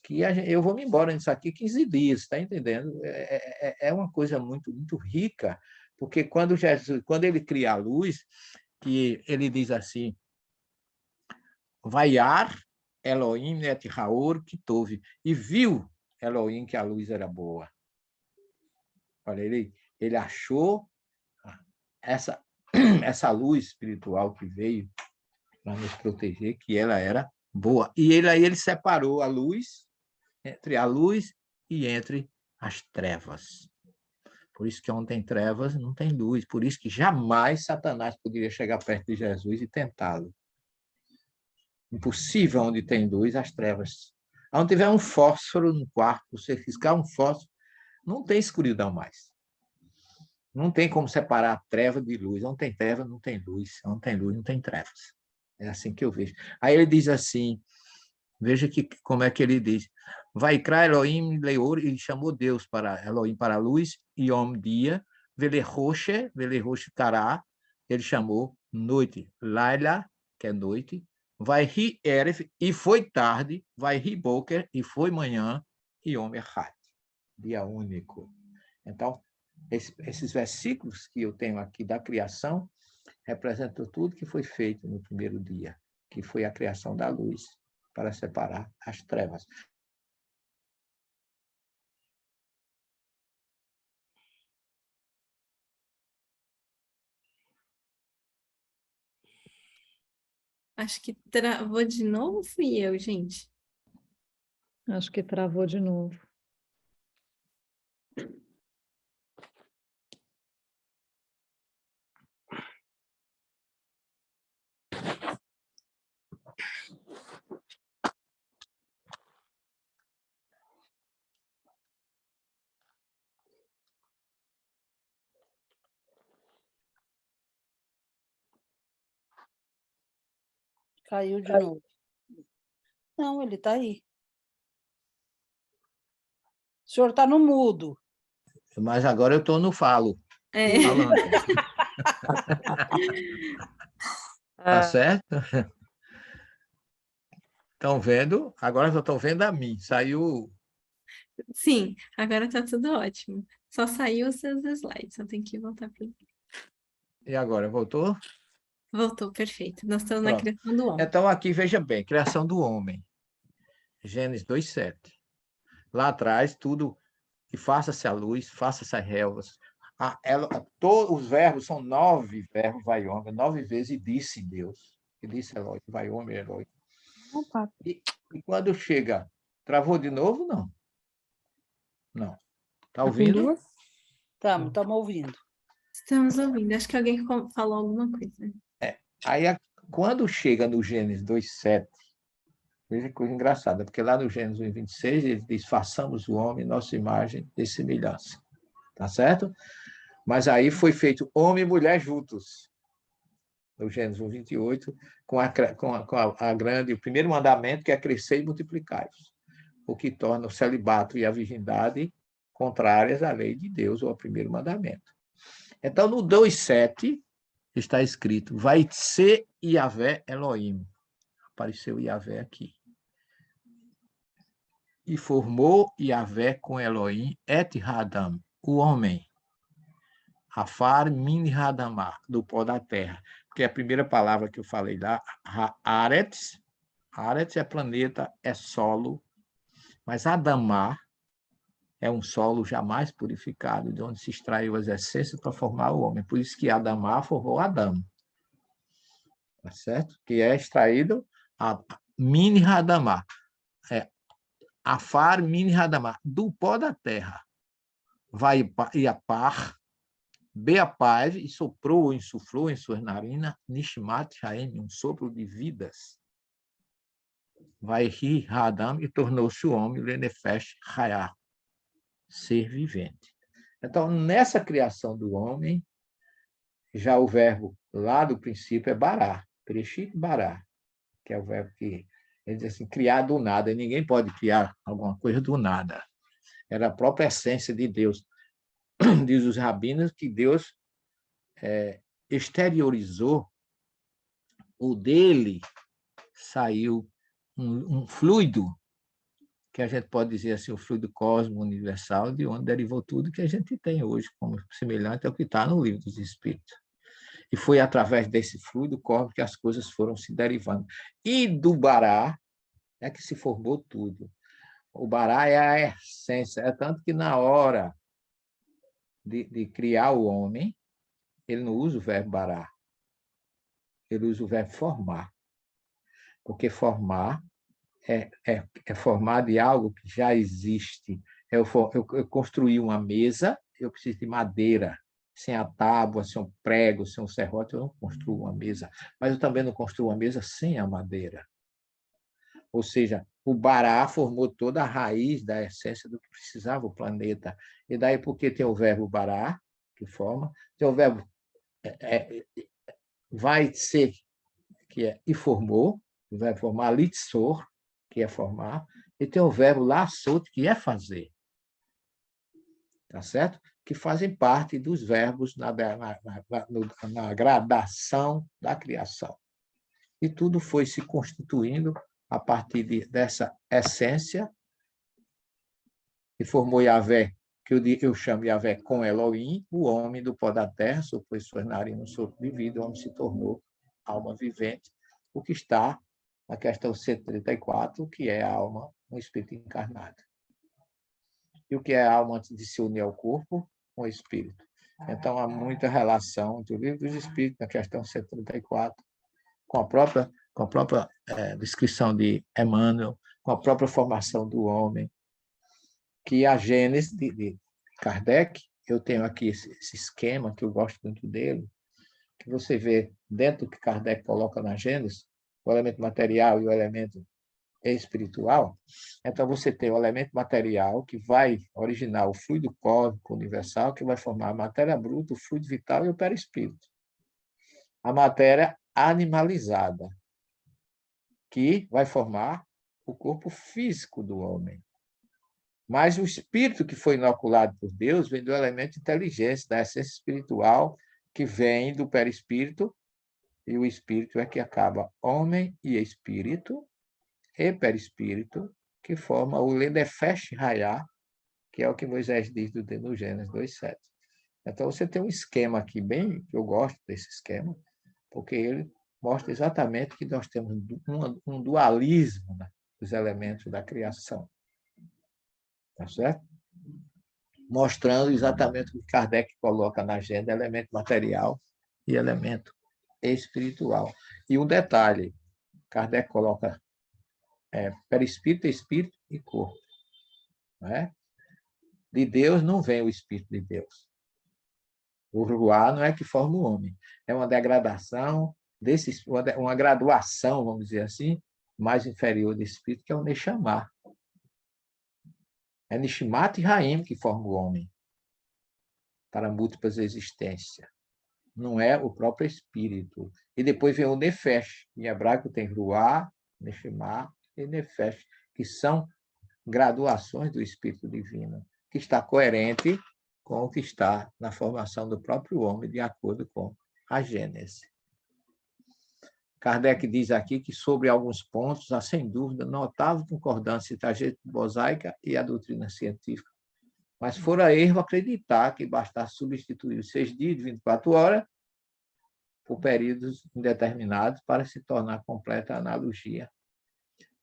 que eu vou me embora nisso aqui 15 dias, está entendendo? É uma coisa muito, muito rica, porque quando ele cria a luz, que ele diz assim, Vaiar Elohim et Haor Kitov, e viu Elohim que a luz era boa. Olha, ele achou essa luz espiritual que veio para nos proteger, que ela era boa. E ele separou a luz entre a luz e entre as trevas. Por isso que onde tem trevas não tem luz. Por isso que jamais Satanás poderia chegar perto de Jesus e tentá-lo. Impossível onde tem luz, as trevas. Onde tiver um fósforo no quarto, você riscar um fósforo, não tem escuridão mais. Não tem como separar treva de luz. Onde tem treva, não tem luz. Onde tem luz, não tem trevas. É assim que eu vejo. Aí ele diz assim, veja como é que ele diz. Vaikra Elohim Leor, ele chamou Deus para Elohim para a luz, e Yom dia, Veleroshe Kará, ele chamou noite, Laila, que é noite, Vai-ri Eref, e foi tarde, Vai-ri Boker, e foi manhã, e Yom Echad, dia único. Então, esses versículos que eu tenho aqui da criação representam tudo que foi feito no primeiro dia, que foi a criação da luz, para separar as trevas. Acho que travou de novo, fui eu, gente. Acho que travou de novo. Caiu de novo. Não, ele está aí. O senhor está no mudo. Mas agora eu estou no falo. É. Falando. Tá certo? Estão vendo? Agora só estão vendo a mim. Saiu. Sim, agora está tudo ótimo. Só saiu os seus slides, só tem que voltar para. E agora, voltou? Voltou, perfeito. Nós estamos na Pronto. criação do homem. Então, aqui, veja bem, criação do homem. Gênesis 2:7. Lá atrás, tudo, e faça-se a luz, faça-se as relvas, Os verbos são 9 verbos, vai homem, 9 vezes, e disse Deus. E disse Eloi, vai homem, Eloi. Opa, E quando chega, travou de novo? Não. Não. Está tá com ouvindo? duas? Estamos ouvindo. Estamos ouvindo. Acho que alguém falou alguma coisa. Aí, quando chega no Gênesis 2:7, veja que coisa engraçada, porque lá no Gênesis 1:26, ele diz, façamos o homem nossa imagem e semelhança. Tá certo? Mas aí foi feito homem e mulher juntos. No Gênesis 1:28, com a grande, o primeiro mandamento, que é crescer e multiplicar, o que torna o celibato e a virgindade contrárias à lei de Deus, ou ao primeiro mandamento. Então, no 2:7, está escrito, vai ser Yahvé Elohim. Apareceu Yahvé aqui. E formou Yahvé com Elohim et Hadam, o homem. Afar min Hadamah, do pó da terra. Porque a primeira palavra que eu falei lá, Haaretz, Haaretz é planeta, é solo, mas Adamah é um solo jamais purificado, de onde se extraiu as essências para formar o homem. Por isso que Adamah formou Adão. Tá certo? Que é extraído a min Hadamah. Afar min Hadamah, do pó da terra. Vai Iapar, Beapaz, e soprou, insuflou em suas narinas, Nishmat Haim, um sopro de vidas. Vai rir Hadam, e tornou-se o homem, Lenefesh Hayah, ser vivente. Então, nessa criação do homem, já o verbo lá do princípio é bará, Bereshit bará, que é o verbo que ele diz assim, criar do nada. E ninguém pode criar alguma coisa do nada. Era a própria essência de Deus. Diz os rabinos que Deus exteriorizou, o dele saiu um fluido, que a gente pode dizer assim, o fluido cósmico universal, de onde derivou tudo que a gente tem hoje, como semelhante ao que está no livro dos Espíritos. E foi através desse fluido cósmico que as coisas foram se derivando. E do Bará é que se formou tudo. O Bará é a essência, é tanto que na hora de criar o homem, ele não usa o verbo Bará, ele usa o verbo formar. Porque formar é formar de algo que já existe. Eu construí uma mesa, eu preciso de madeira. Sem a tábua, sem um prego, sem um serrote, eu não construo uma mesa. Mas eu também não construo uma mesa sem a madeira. Ou seja, o Bará formou toda a raiz da essência do que precisava o planeta. E daí, porque tem o verbo Bará, que forma, tem o verbo vai ser, que é e formou, o verbo formar, litzor, que é formar, e tem o verbo lassot, que é fazer. Tá certo? Que fazem parte dos verbos na gradação da criação. E tudo foi se constituindo a partir dessa essência, que formou Yahvé, que eu chamo Yahvé com Elohim, o homem do pó da terra, soprou suas narinas no sopro de vida, o homem se tornou alma vivente, o que está na questão 134, que é a alma, um espírito encarnado. E o que é a alma antes de se unir ao corpo? Com o espírito. Então, há muita relação entre o livro dos espíritos, na questão 134, com a própria descrição de Emmanuel, com a própria formação do homem, que a Gênese de Kardec, eu tenho aqui esse esquema, que eu gosto muito dele, que você vê dentro do que Kardec coloca na Gênese, o elemento material e o elemento espiritual. Então, você tem o elemento material, que vai originar o fluido cósmico universal, que vai formar a matéria bruta, o fluido vital e o perispírito. A matéria animalizada, que vai formar o corpo físico do homem. Mas o espírito que foi inoculado por Deus vem do elemento de inteligência, da essência espiritual, que vem do perispírito, e o espírito é que acaba homem e espírito, e perispírito, que forma o Lenefesh Hayah, que é o que Moisés diz no Gênesis 2:7. Então, você tem um esquema aqui, bem, eu gosto desse esquema, porque ele mostra exatamente que nós temos um dualismo, né, dos elementos da criação. Tá certo? mostrando exatamente o que Kardec coloca na agenda, elemento material e elemento espiritual. E um detalhe, Kardec coloca perispírito, espírito e corpo. Não é? De Deus não vem o Espírito de Deus. O Ruá não é que forma o homem. É uma degradação, uma graduação, vamos dizer assim, mais inferior do Espírito, que é o Neshama. É Nishmat e Raim que forma o homem para múltiplas existências. Não é o próprio Espírito. E depois vem o Nefesh. Em hebraico tem Ruá, Neshama e Nefesh, que são graduações do Espírito Divino, que está coerente com o que está na formação do próprio homem, de acordo com a Gênese. Kardec diz aqui que, sobre alguns pontos, há, sem dúvida, notável concordância entre a gênese mosaica e a doutrina científica. Mas fora erro acreditar que bastasse substituir os 6 dias de 24 horas por períodos indeterminados para se tornar completa a analogia.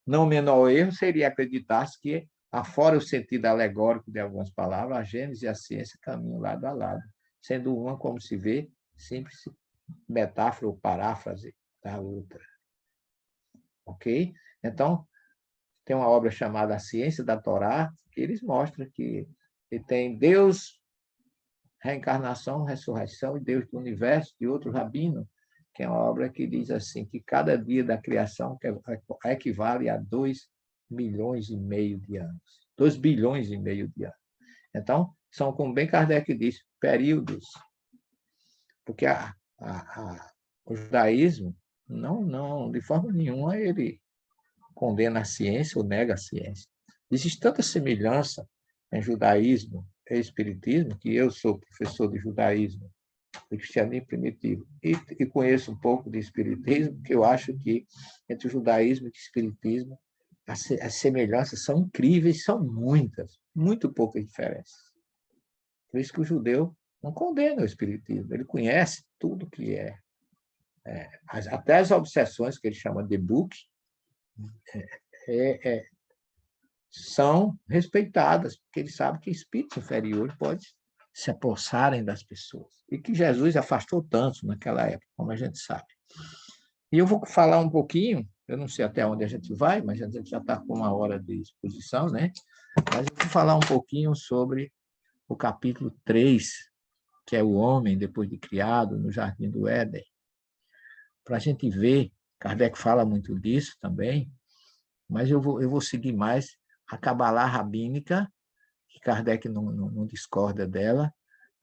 Não menor erro seria acreditar-se que, afora o sentido alegórico de algumas palavras, a Gênese e a ciência caminham lado a lado, sendo uma, como se vê, simples metáfora ou paráfrase da outra. Ok? Então, tem uma obra chamada A Ciência da Torá, que eles mostram que tem Deus, reencarnação, ressurreição, e Deus do universo, de outro rabino, que é uma obra que diz assim, que cada dia da criação equivale a 2 milhões e meio de anos. 2 bilhões e meio de anos. Então, são, como bem Kardec disse, períodos. Porque o judaísmo, não, de forma nenhuma, ele condena a ciência ou nega a ciência. Existe tanta semelhança em judaísmo e espiritismo, que eu sou professor de judaísmo e cristianismo primitivo, e conheço um pouco de espiritismo, que eu acho que entre o judaísmo e o espiritismo as semelhanças são incríveis, são muitas, muito poucas diferenças. Por isso que o judeu não condena o espiritismo, ele conhece tudo que até as obsessões que ele chama de book, são respeitadas, porque ele sabe que espíritos inferiores podem se apossarem das pessoas. E que Jesus afastou tanto naquela época, como a gente sabe. E eu vou falar um pouquinho, eu não sei até onde a gente vai, mas a gente já está com 1 hora de exposição, né? Mas eu vou falar um pouquinho sobre o capítulo 3, que é o homem depois de criado no Jardim do Éden. Para a gente ver, Kardec fala muito disso também, mas eu vou seguir mais a Cabalá rabínica, que Kardec não discorda dela,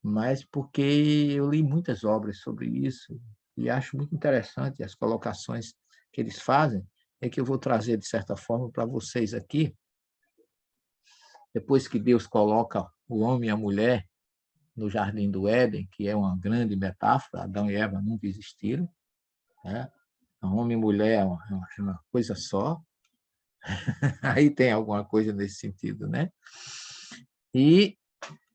mas porque eu li muitas obras sobre isso e acho muito interessante as colocações que eles fazem, é que eu vou trazer, de certa forma, para vocês aqui. Depois que Deus coloca o homem e a mulher no Jardim do Éden, que é uma grande metáfora, Adão e Eva nunca existiram, né? Homem e mulher é uma coisa só. Aí tem alguma coisa nesse sentido, né? E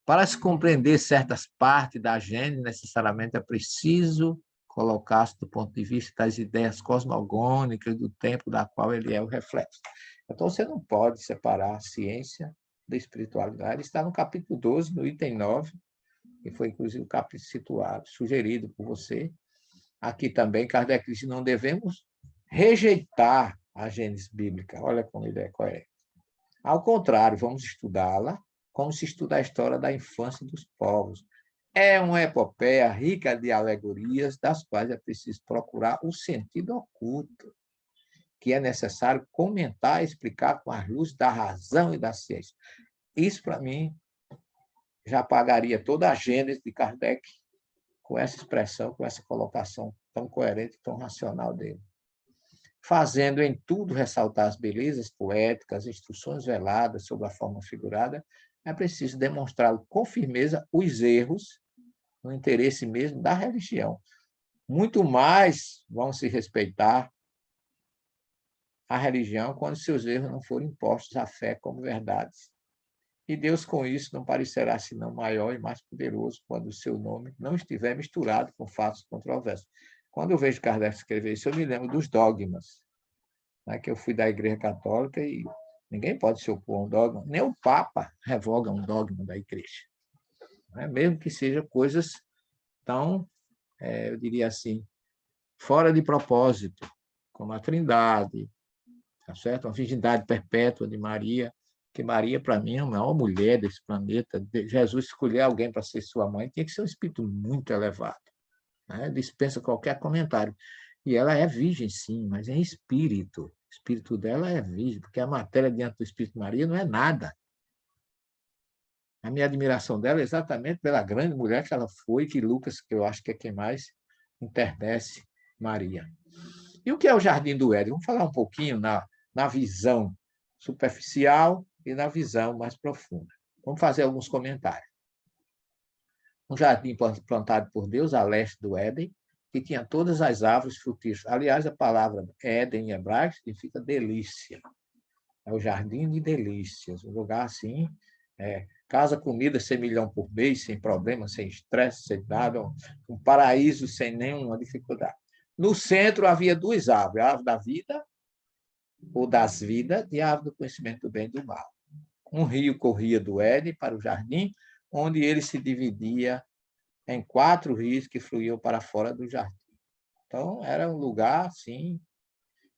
para se compreender certas partes da Gênese, necessariamente é preciso colocar-se do ponto de vista das ideias cosmogônicas do tempo da qual ele é o reflexo. Então, você não pode separar a ciência da espiritualidade. Está no capítulo 12, no item 9, que foi, inclusive, o capítulo situado, sugerido por você. Aqui também, Kardec diz que não devemos rejeitar a Gênese bíblica. Olha como ele é coerente. Ao contrário, vamos estudá-la como se estuda a história da infância dos povos. É uma epopeia rica de alegorias, das quais é preciso procurar o sentido oculto, que é necessário comentar e explicar com a luz da razão e da ciência. Isso, para mim, já apagaria toda a Gênese de Kardec com essa expressão, com essa colocação tão coerente, tão racional dele. Fazendo em tudo ressaltar as belezas poéticas, instruções veladas sobre a forma figurada, é preciso demonstrar com firmeza os erros no interesse mesmo da religião. Muito mais vão se respeitar a religião quando seus erros não forem impostos à fé como verdades. E Deus, com isso, não parecerá senão maior e mais poderoso quando o seu nome não estiver misturado com fatos controversos. Quando eu vejo Kardec escrever isso, eu me lembro dos dogmas, né, que eu fui da Igreja Católica e ninguém pode se opor a um dogma, nem o Papa revoga um dogma da Igreja. né? Mesmo que sejam coisas tão, eu diria assim, fora de propósito, como a Trindade, tá certo? A virgindade perpétua de Maria, que Maria, para mim, é a maior mulher desse planeta. Jesus escolher alguém para ser sua mãe tinha que ser um espírito muito elevado, né? Dispensa qualquer comentário. E ela é virgem, sim, mas é espírito. O espírito dela é virgem, porque a matéria diante do Espírito de Maria não é nada. A minha admiração dela é exatamente pela grande mulher que ela foi, que Lucas, que eu acho que é quem mais enternece Maria. E o que é o Jardim do Éden? Vamos falar um pouquinho na visão superficial e na visão mais profunda. Vamos fazer alguns comentários. Um jardim plantado por Deus a leste do Éden, que tinha todas as árvores frutíferas. Aliás, a palavra Éden em hebraico significa delícia. É o jardim de delícias, um lugar assim, casa, comida, 100 milhões por mês, sem problema, sem estresse, sem nada, um paraíso sem nenhuma dificuldade. No centro havia duas árvores, a árvore da vida, ou das vidas, e a árvore do conhecimento do bem e do mal. Um rio corria do Éden para o jardim, onde ele se dividia em 4 rios que fluíam para fora do jardim. Então, era um lugar, assim,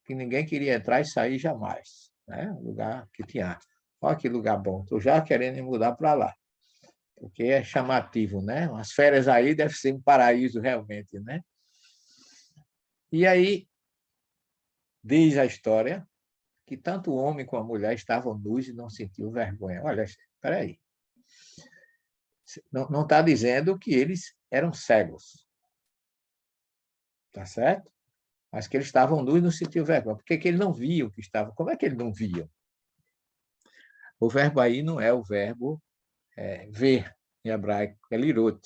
que ninguém queria entrar e sair jamais, né? Um lugar que tinha... Olha que lugar bom, estou já querendo me mudar para lá, porque é chamativo, né? As férias aí deve ser um paraíso realmente, né? E aí, diz a história que tanto o homem como a mulher estavam nus e não sentiam vergonha. Olha, espera aí. Não está dizendo que eles eram cegos, tá certo? Mas que eles estavam nus e não sentiam vergonha. Por que eles não viam que estavam? Como é que eles não viam? O verbo aí não é o verbo ver, em hebraico, é lirot.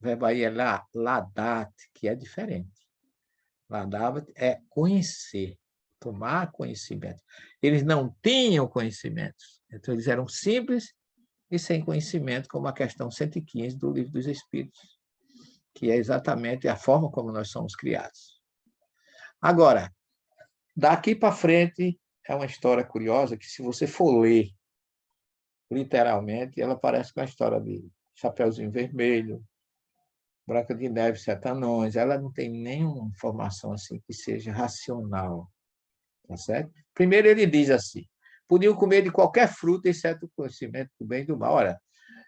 O verbo aí é ladat, que é diferente. Ladat é conhecer, tomar conhecimento. Eles não tinham conhecimento, então eles eram simples e sem conhecimento, como a questão 115 do Livro dos Espíritos, que é exatamente a forma como nós somos criados. Agora, daqui para frente, é uma história curiosa que, se você for ler literalmente, ela parece com a história de Chapeuzinho Vermelho, Branca de Neve, Sete Anões. Ela não tem nenhuma informação assim que seja racional, tá certo? Primeiro ele diz assim: podiam comer de qualquer fruta, exceto o conhecimento do bem e do mal. Ora,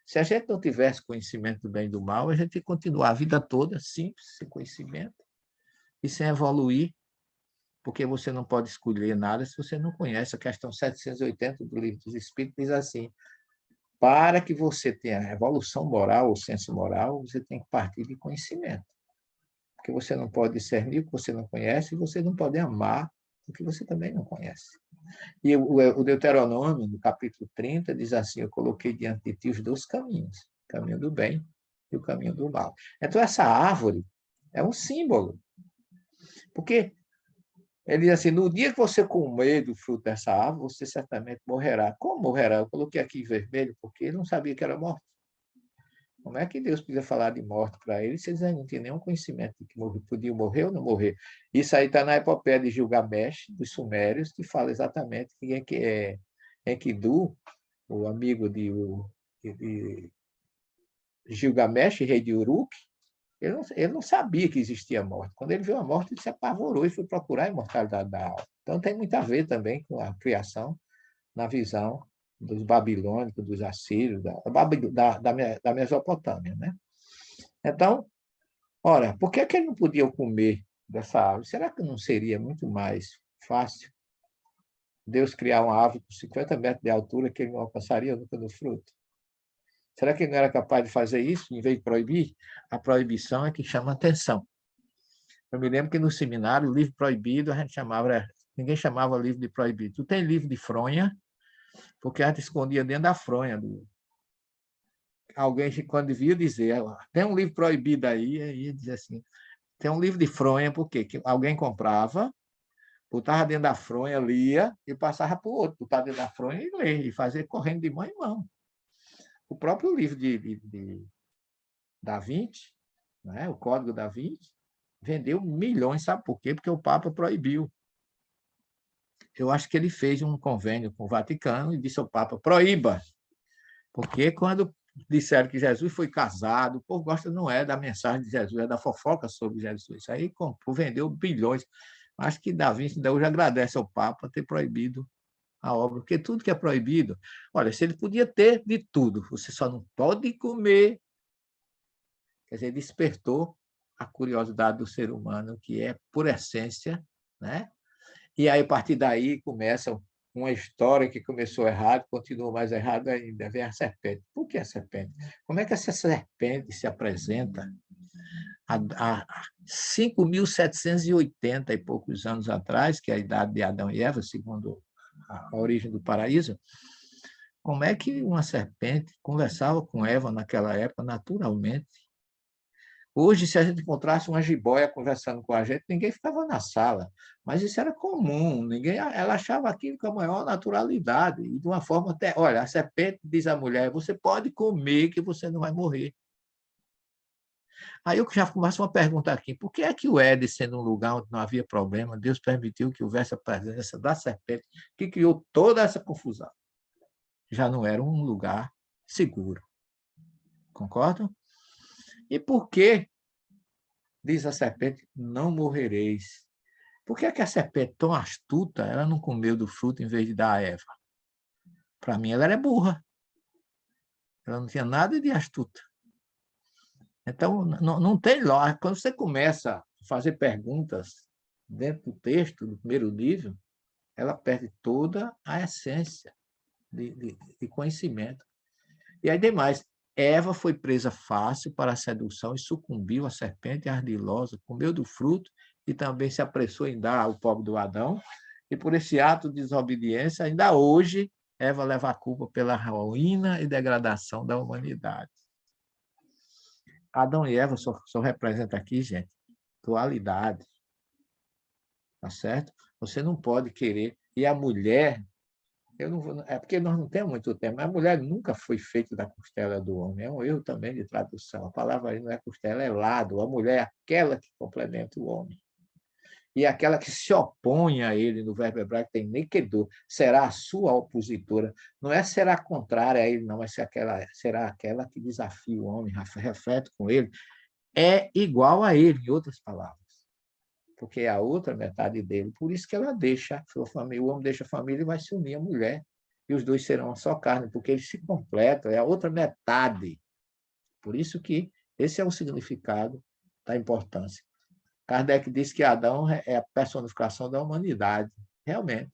se a gente não tivesse conhecimento do bem e do mal, a gente ia continuar a vida toda simples, sem conhecimento e sem evoluir, porque você não pode escolher nada se você não conhece. A questão 780 do Livro dos Espíritos diz assim: para que você tenha a evolução moral, o senso moral, você tem que partir de conhecimento. Porque você não pode discernir o que você não conhece e você não pode amar o que você também não conhece. E o Deuteronômio, no capítulo 30, diz assim: eu coloquei diante de ti os 2 caminhos, o caminho do bem e o caminho do mal. Então, essa árvore é um símbolo. Porque ele diz assim: no dia que você comer do fruto dessa árvore, você certamente morrerá. Como morrerá? Eu coloquei aqui em vermelho, porque ele não sabia que era morte. Como é que Deus podia falar de morte para ele se eles não tinham nenhum conhecimento de que podiam morrer ou não morrer? Isso aí está na epopeia de Gilgamesh, dos Sumérios, que fala exatamente que é Enkidu, o amigo de Gilgamesh, rei de Uruk. Ele não sabia que existia morte. Quando ele viu a morte, ele se apavorou e foi procurar a imortalidade da alma. Então, tem muito a ver também com a criação na visão dos babilônicos, dos assírios, da Mesopotâmia, né? Então, ora, por que eles não podiam comer dessa árvore? Será que não seria muito mais fácil Deus criar uma árvore com 50 metros de altura que ele não alcançaria nunca no fruto? Será que ele não era capaz de fazer isso, em vez de proibir? A proibição é que chama atenção. Eu me lembro que no seminário, o livro proibido, a gente chamava, ninguém chamava livro de proibido. Tu tem livro de fronha, porque a gente escondia dentro da fronha. Alguém, quando via, dizer: tem um livro proibido aí dizia assim: tem um livro de fronha, por quê? Que alguém comprava, botava dentro da fronha, lia e passava para o outro, botava dentro da fronha e lia, e fazia correndo de mão em mão. O próprio livro de Da Vinci, né? O Código da Vinci, vendeu milhões, sabe por quê? Porque o Papa proibiu. Eu acho que ele fez um convênio com o Vaticano e disse ao Papa: proíba, porque quando disseram que Jesus foi casado. O povo gosta, não é da mensagem de Jesus, é da fofoca sobre Jesus. Aí comprou, vendeu bilhões. Acho que Davi ainda hoje agradece ao Papa ter proibido a obra, porque tudo que é proibido, olha, se ele podia ter de tudo, você só não pode comer. Quer dizer, despertou a curiosidade do ser humano, que é por essência, né? E aí, a partir daí, começa uma história que começou errado, continua mais errado ainda, vem a serpente. Por que a serpente? Como é que essa serpente se apresenta há 5.780 e poucos anos atrás, que é a idade de Adão e Eva, segundo a origem do paraíso? Como é que uma serpente conversava com Eva naquela época naturalmente? Hoje, se a gente encontrasse uma jiboia conversando com a gente, ninguém ficava na sala. Mas isso era comum, ela achava aquilo com a maior naturalidade. E de uma forma até. Olha, a serpente diz à mulher: você pode comer que você não vai morrer. Aí eu já começo uma pergunta aqui: por que é que o Éden, sendo um lugar onde não havia problema, Deus permitiu que houvesse a presença da serpente, que criou toda essa confusão? Já não era um lugar seguro. Concordam? E por que, diz a serpente, não morrereis? Por que é que a serpente, tão astuta, ela não comeu do fruto em vez de dar a Eva? Para mim, ela era burra. Ela não tinha nada de astuta. Então, não tem lógica. Quando você começa a fazer perguntas dentro do texto, do primeiro nível, ela perde toda a essência de conhecimento. E aí, demais, Eva foi presa fácil para a sedução e sucumbiu à serpente ardilosa, comeu do fruto e também se apressou em dar ao pobre do Adão. E por esse ato de desobediência, ainda hoje, Eva leva a culpa pela ruína e degradação da humanidade. Adão e Eva só representam aqui, gente, dualidade. Tá certo? Você não pode querer. E a mulher, é porque nós não temos muito tempo, mas a mulher nunca foi feita da costela do homem. É um erro também de tradução. A palavra aí não é costela, é lado. A mulher é aquela que complementa o homem. E aquela que se opõe a ele, no verbo hebraico tem nekedor, será a sua opositora. Não é será contrária a ele, não, mas será aquela que desafia o homem, reflete com ele, é igual a ele, em outras palavras. Porque é a outra metade dele. Por isso que ela deixa a sua família, o homem deixa a família e vai se unir à mulher. E os dois serão uma só carne, porque eles se completam, é a outra metade. Por isso que esse é o significado da importância. Kardec diz que Adão é a personificação da humanidade. Realmente.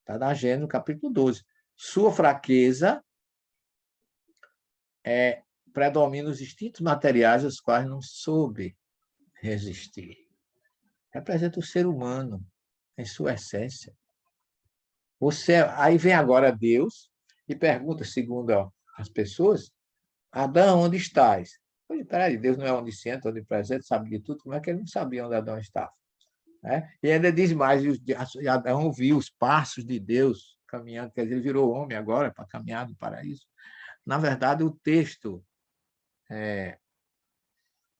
Está na Gênesis, capítulo 12. Sua fraqueza predomina os instintos materiais, aos quais não soube resistir. Representa o ser humano, em sua essência. Aí vem agora Deus e pergunta, segundo as pessoas, Adão, onde estás? Peraí, Deus não é onisciente, onipresente, sabe de tudo, como é que ele não sabia onde Adão estava? E ainda diz mais, Adão viu os passos de Deus caminhando, quer dizer, ele virou homem agora para caminhar no paraíso. Na verdade, o texto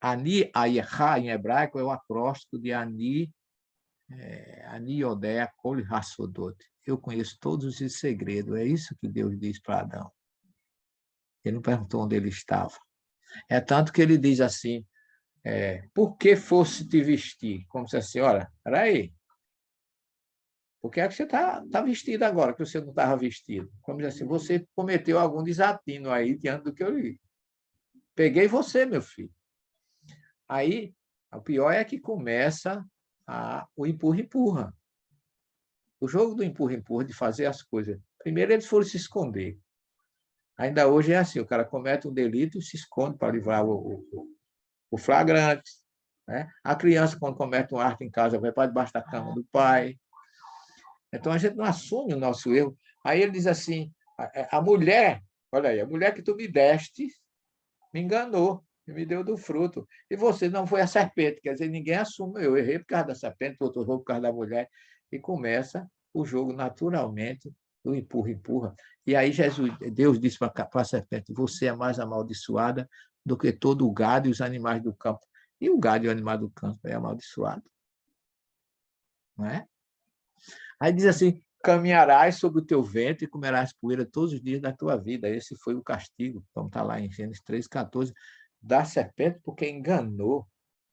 Ani Ayechá, em hebraico, é o acróstico de Ani Yodea Kol Hasodot. Eu conheço todos os segredos. É isso que Deus diz para Adão. Ele não perguntou onde ele estava. É tanto que ele diz assim, por que fosse te vestir? Como se assim, olha, peraí, por que é que você está vestido agora, que você não estava vestido? Como diz assim, você cometeu algum desatino aí diante do que eu li. Peguei você, meu filho. Aí, o pior é que começa o empurra-empurra. O jogo do empurra-empurra, de fazer as coisas. Primeiro, eles foram se esconder. Ainda hoje é assim, o cara comete um delito e se esconde para livrar o flagrante. Né? A criança, quando comete um ato em casa, vai para debaixo da cama do pai. Então, a gente não assume o nosso erro. Aí ele diz assim, a mulher, olha aí, a mulher que tu me deste me enganou, me deu do fruto. E você não foi a serpente, quer dizer, ninguém assume, eu errei por causa da serpente, outro errou por causa da mulher. E começa o jogo naturalmente, do empurra-empurra. E aí Deus disse para a serpente, você é mais amaldiçoada do que todo o gado e os animais do campo. E o gado e o animal do campo é amaldiçoado. Não é? Aí diz assim, caminharás sobre o teu ventre e comerás poeira todos os dias da tua vida. Esse foi o castigo, como está lá em Gênesis 3,14, da serpente, porque enganou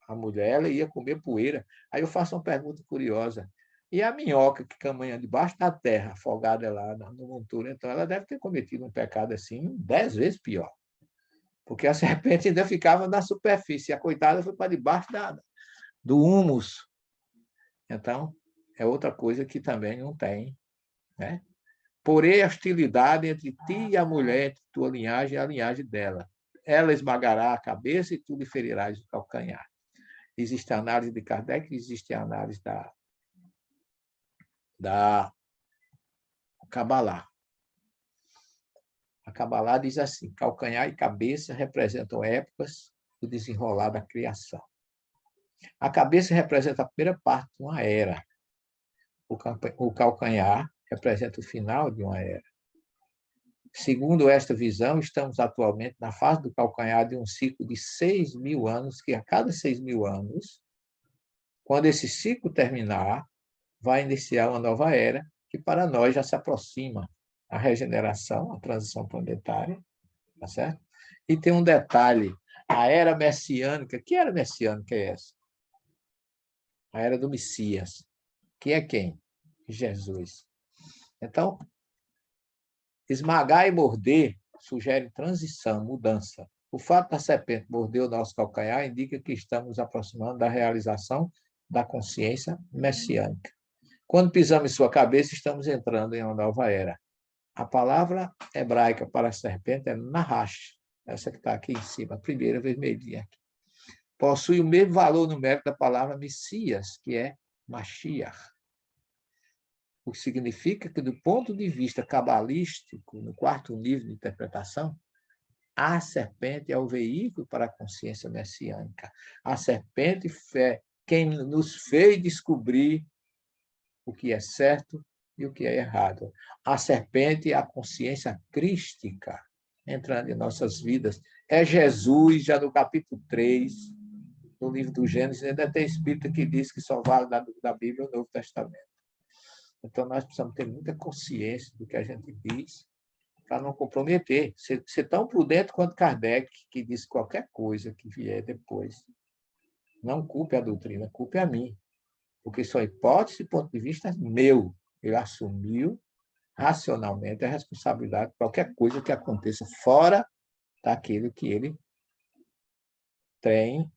a mulher, ela ia comer poeira. Aí eu faço uma pergunta curiosa. E a minhoca que caminha debaixo da terra, afogada lá no monturo, então ela deve ter cometido um pecado assim 10 vezes pior. Porque a serpente ainda ficava na superfície, a coitada foi para debaixo do húmus. Então, é outra coisa que também não tem, né? Porém, a hostilidade entre ti e a mulher, entre tua linhagem e a linhagem dela. Ela esmagará a cabeça e tu lhe ferirás o calcanhar. Existe a análise de Kardec, existe a análise da Kabbalah. A Kabbalah diz assim: calcanhar e cabeça representam épocas do desenrolar da criação. A cabeça representa a primeira parte de uma era. O calcanhar representa o final de uma era. Segundo esta visão, estamos atualmente na fase do calcanhar de um ciclo de 6.000 anos, que a cada 6.000 anos, quando esse ciclo terminar, vai iniciar uma nova era, que para nós já se aproxima a regeneração, a transição planetária, tá certo? E tem um detalhe, a era messiânica. Que era messiânica é essa? A era do Messias. Que é quem? Jesus. Então, esmagar e morder sugere transição, mudança. O fato da serpente morder o nosso calcanhar indica que estamos nos aproximando da realização da consciência messiânica. Quando pisamos em sua cabeça, estamos entrando em uma nova era. A palavra hebraica para a serpente é Nahash, essa que está aqui em cima, a primeira vermelhinha. Possui o mesmo valor numérico da palavra Messias, que é Mashiach. O que significa que, do ponto de vista cabalístico, no quarto nível de interpretação, a serpente é o veículo para a consciência messiânica. A serpente é quem nos fez descobrir o que é certo e o que é errado. A serpente é a consciência crística entrando em nossas vidas. É Jesus, já no capítulo 3, no livro do Gênesis, ainda tem espírita que diz que só vale da Bíblia o Novo Testamento. Então, nós precisamos ter muita consciência do que a gente diz para não comprometer. Ser tão prudente quanto Kardec, que diz qualquer coisa que vier depois. Não culpe a doutrina, culpe a mim. Porque sua hipótese, ponto de vista meu. Ele assumiu racionalmente a responsabilidade de qualquer coisa que aconteça fora daquilo que ele tem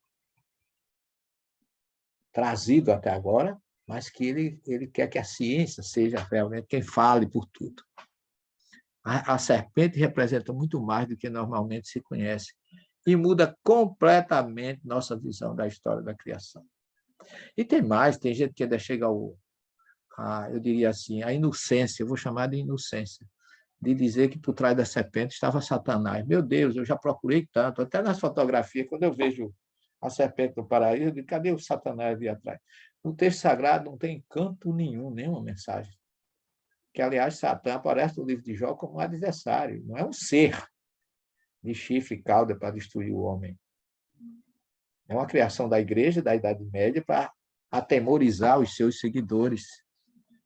trazido até agora, mas que ele quer que a ciência seja realmente quem fale por tudo. A serpente representa muito mais do que normalmente se conhece e muda completamente nossa visão da história da criação. E tem mais, tem gente que ainda chega eu diria assim, a inocência, eu vou chamar de inocência, de dizer que por trás da serpente estava Satanás. Meu Deus, eu já procurei tanto, até nas fotografias, quando eu vejo a serpente no paraíso, eu digo, cadê o Satanás ali atrás? No texto sagrado não tem canto nenhum, nenhuma mensagem. Que, aliás, Satã aparece no livro de Jó como um adversário, não é um ser de chifre e cauda para destruir o homem. É uma criação da igreja, da Idade Média, para atemorizar os seus seguidores.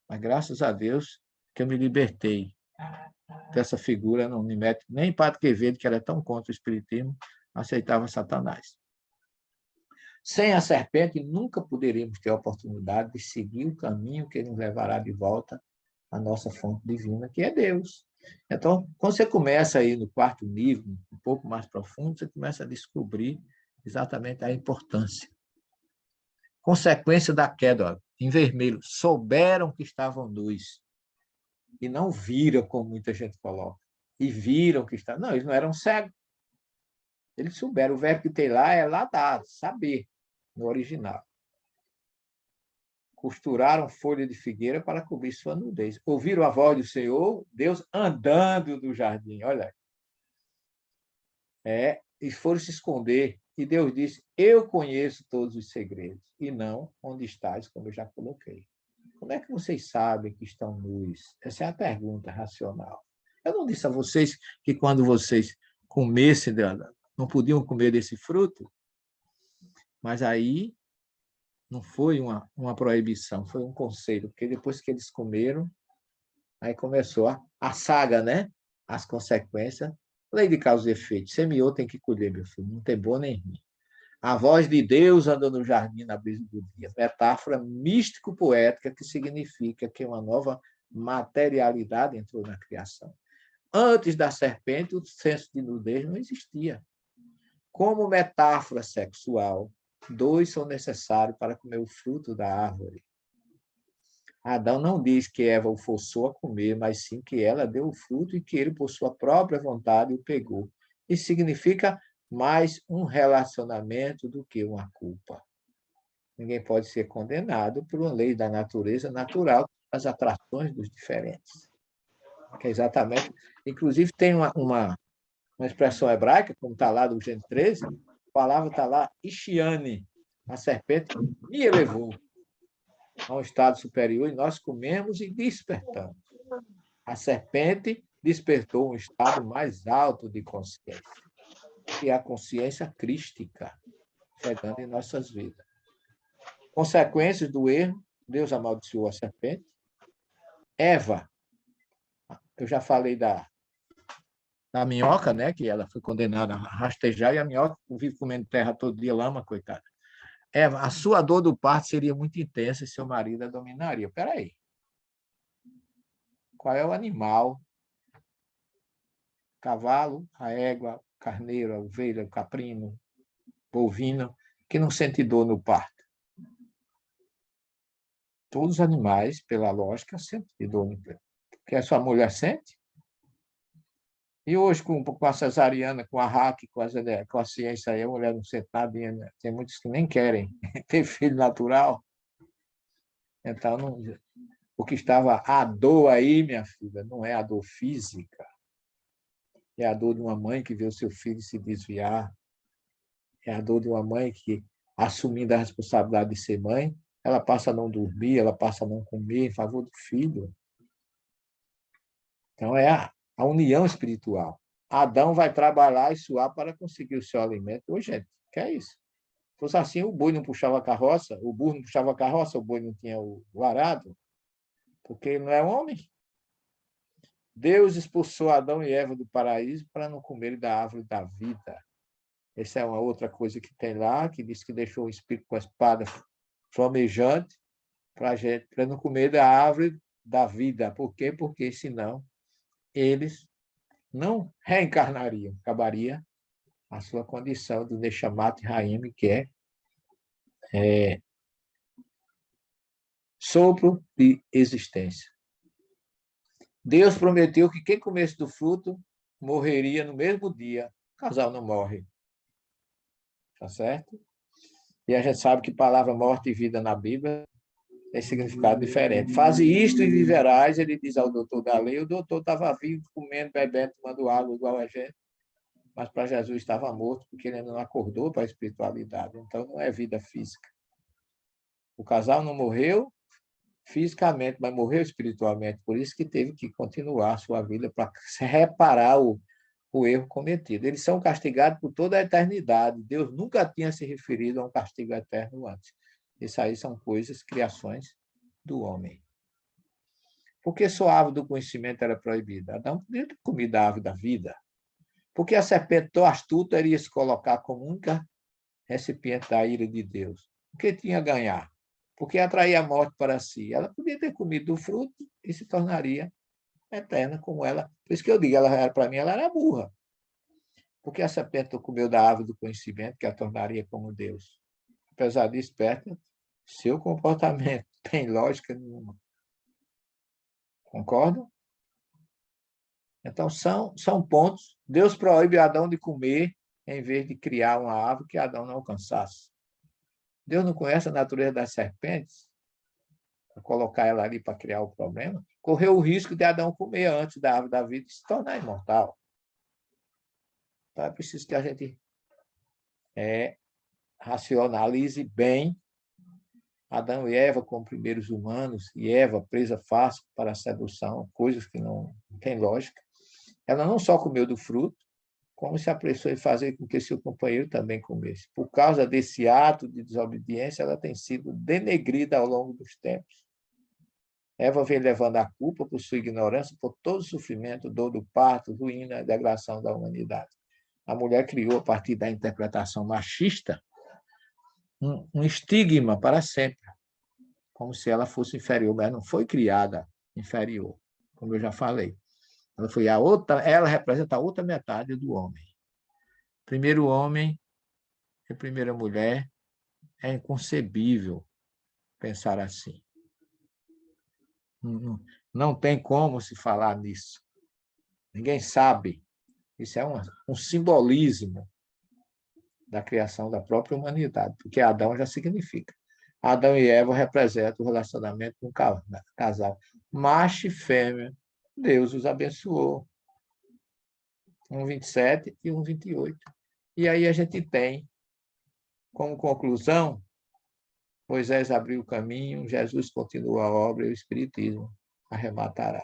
Mas, graças a Deus, que eu me libertei dessa figura, não me mete nem Padre Quevedo, que era tão contra o espiritismo, aceitava Satanás. Sem a serpente, nunca poderíamos ter a oportunidade de seguir o caminho que nos levará de volta à nossa fonte divina, que é Deus. Então, quando você começa aí no quarto nível, um pouco mais profundo, você começa a descobrir exatamente a importância. Consequência da queda, ó, em vermelho, souberam que estavam nus e não viram, como muita gente coloca, e viram que estavam. Não, eles não eram cegos. Eles souberam. O verbo que tem lá é ladar, saber, no original. Costuraram folha de figueira para cobrir sua nudez. Ouviram a voz do Senhor, Deus andando no jardim. Olha. E foram se esconder. E Deus disse, eu conheço todos os segredos, e não onde estás, como eu já coloquei. Como é que vocês sabem que estão nus? Essa é a pergunta racional. Eu não disse a vocês que quando vocês comessem, não podiam comer desse fruto? Mas aí não foi uma proibição, foi um conselho, porque depois que eles comeram, Aí começou a saga, né? As consequências. Lei de causa e efeito. Semeou, tem que colher, meu filho. Não tem boa nem ruim. A voz de Deus anda no jardim na brisa do dia. Metáfora místico-poética que significa que uma nova materialidade entrou na criação. Antes da serpente, o senso de nudez não existia. Como metáfora sexual, dois são necessários para comer o fruto da árvore. Adão não diz que Eva o forçou a comer, mas sim que ela deu o fruto e que ele, por sua própria vontade, o pegou. Isso significa mais um relacionamento do que uma culpa. Ninguém pode ser condenado por uma lei da natureza natural, as atrações dos diferentes. Que é exatamente. Inclusive, tem uma expressão hebraica, como está lá do Gênesis 13, a palavra está lá, Ishiane, a serpente me elevou a um estado superior e nós comemos e despertamos. A serpente despertou um estado mais alto de consciência, que é a consciência crística, chegando em nossas vidas. Consequências do erro, Deus amaldiçoou a serpente. Eva, eu já falei da minhoca, né, que ela foi condenada a rastejar, e a minhoca vive comendo terra todo dia, lama, coitada. Eva, a sua dor do parto seria muito intensa e seu marido a dominaria. Espera aí. Qual é o animal? Cavalo, a égua, carneiro, a ovelha, o caprino, bovino, que não sente dor no parto. Todos os animais, pela lógica, sentem dor no parto. Porque a sua mulher sente. E hoje, com a cesariana, com a hack, com a ciência aí, a mulher não sente nada, né? Tem muitos que nem querem ter filho natural. Então, não, o que estava a dor aí, minha filha, não é a dor física, é a dor de uma mãe que vê o seu filho se desviar, é a dor de uma mãe que, assumindo a responsabilidade de ser mãe, ela passa a não dormir, ela passa a não comer em favor do filho. Então, é a união espiritual. Adão vai trabalhar e suar para conseguir o seu alimento. Ô, gente, que é isso? Se fosse assim, o boi não puxava a carroça, o burro não puxava a carroça, o boi não tinha o arado, porque ele não é homem. Deus expulsou Adão e Eva do paraíso para não comerem da árvore da vida. Essa é uma outra coisa que tem lá, que diz que deixou o espírito com a espada flamejante para não comer da árvore da vida. Por quê? Porque senão eles não reencarnariam, acabaria a sua condição do Neshamat Haim, que é sopro de existência. Deus prometeu que quem comesse do fruto morreria no mesmo dia. O casal não morre. Tá certo? E a gente sabe que palavra morte e vida na Bíblia tem significado diferente. Faze isto e viverás, ele diz ao doutor da lei. O doutor estava vivo, comendo, bebendo, tomando água igual a gente, mas para Jesus estava morto, porque ele ainda não acordou para a espiritualidade. Então, não é vida física. O casal não morreu fisicamente, mas morreu espiritualmente. Por isso que teve que continuar a sua vida para reparar o erro cometido. Eles são castigados por toda a eternidade. Deus nunca tinha se referido a um castigo eterno antes. Isso aí são coisas, criações do homem. Por que só a árvore do conhecimento era proibida? Adão podia ter comido a árvore da vida. Porque a serpente tão astuta iria se colocar como única recipiente da ira de Deus. O que tinha a ganhar? Porque atraía a morte para si. Ela podia ter comido do fruto e se tornaria eterna como ela. Por isso que eu digo, para mim, ela era burra. Porque a serpente comeu da árvore do conhecimento, que a tornaria como Deus. Apesar de esperta, seu comportamento tem lógica nenhuma. Concordam? Então, são pontos. Deus proíbe Adão de comer em vez de criar uma árvore que Adão não alcançasse. Deus não conhece a natureza das serpentes, para colocar ela ali para criar o problema. Correu o risco de Adão comer antes da árvore da vida e se tornar imortal. Então, é preciso que a gente racionalize bem Adão e Eva como primeiros humanos, e Eva presa fácil para a sedução, coisas que não têm lógica. Ela não só comeu do fruto, como se apressou em fazer com que seu companheiro também comesse. Por causa desse ato de desobediência, ela tem sido denegrida ao longo dos tempos. Eva vem levando a culpa por sua ignorância, por todo o sofrimento, dor do parto, ruína e degradação da humanidade. A mulher criou, a partir da interpretação machista, um estigma para sempre, como se ela fosse inferior, mas não foi criada inferior, como eu já falei. Ela representa a outra metade do homem. Primeiro homem e primeira mulher, é inconcebível pensar assim. Não tem como se falar nisso. Ninguém sabe. Isso é um simbolismo da criação da própria humanidade, porque Adão já significa. Adão e Eva representam o relacionamento com um casal. Macho e fêmea, Deus os abençoou. 1,27 e 1,28. E aí a gente tem, como conclusão, Moisés abriu o caminho, Jesus continuou a obra e o Espiritismo arrematará.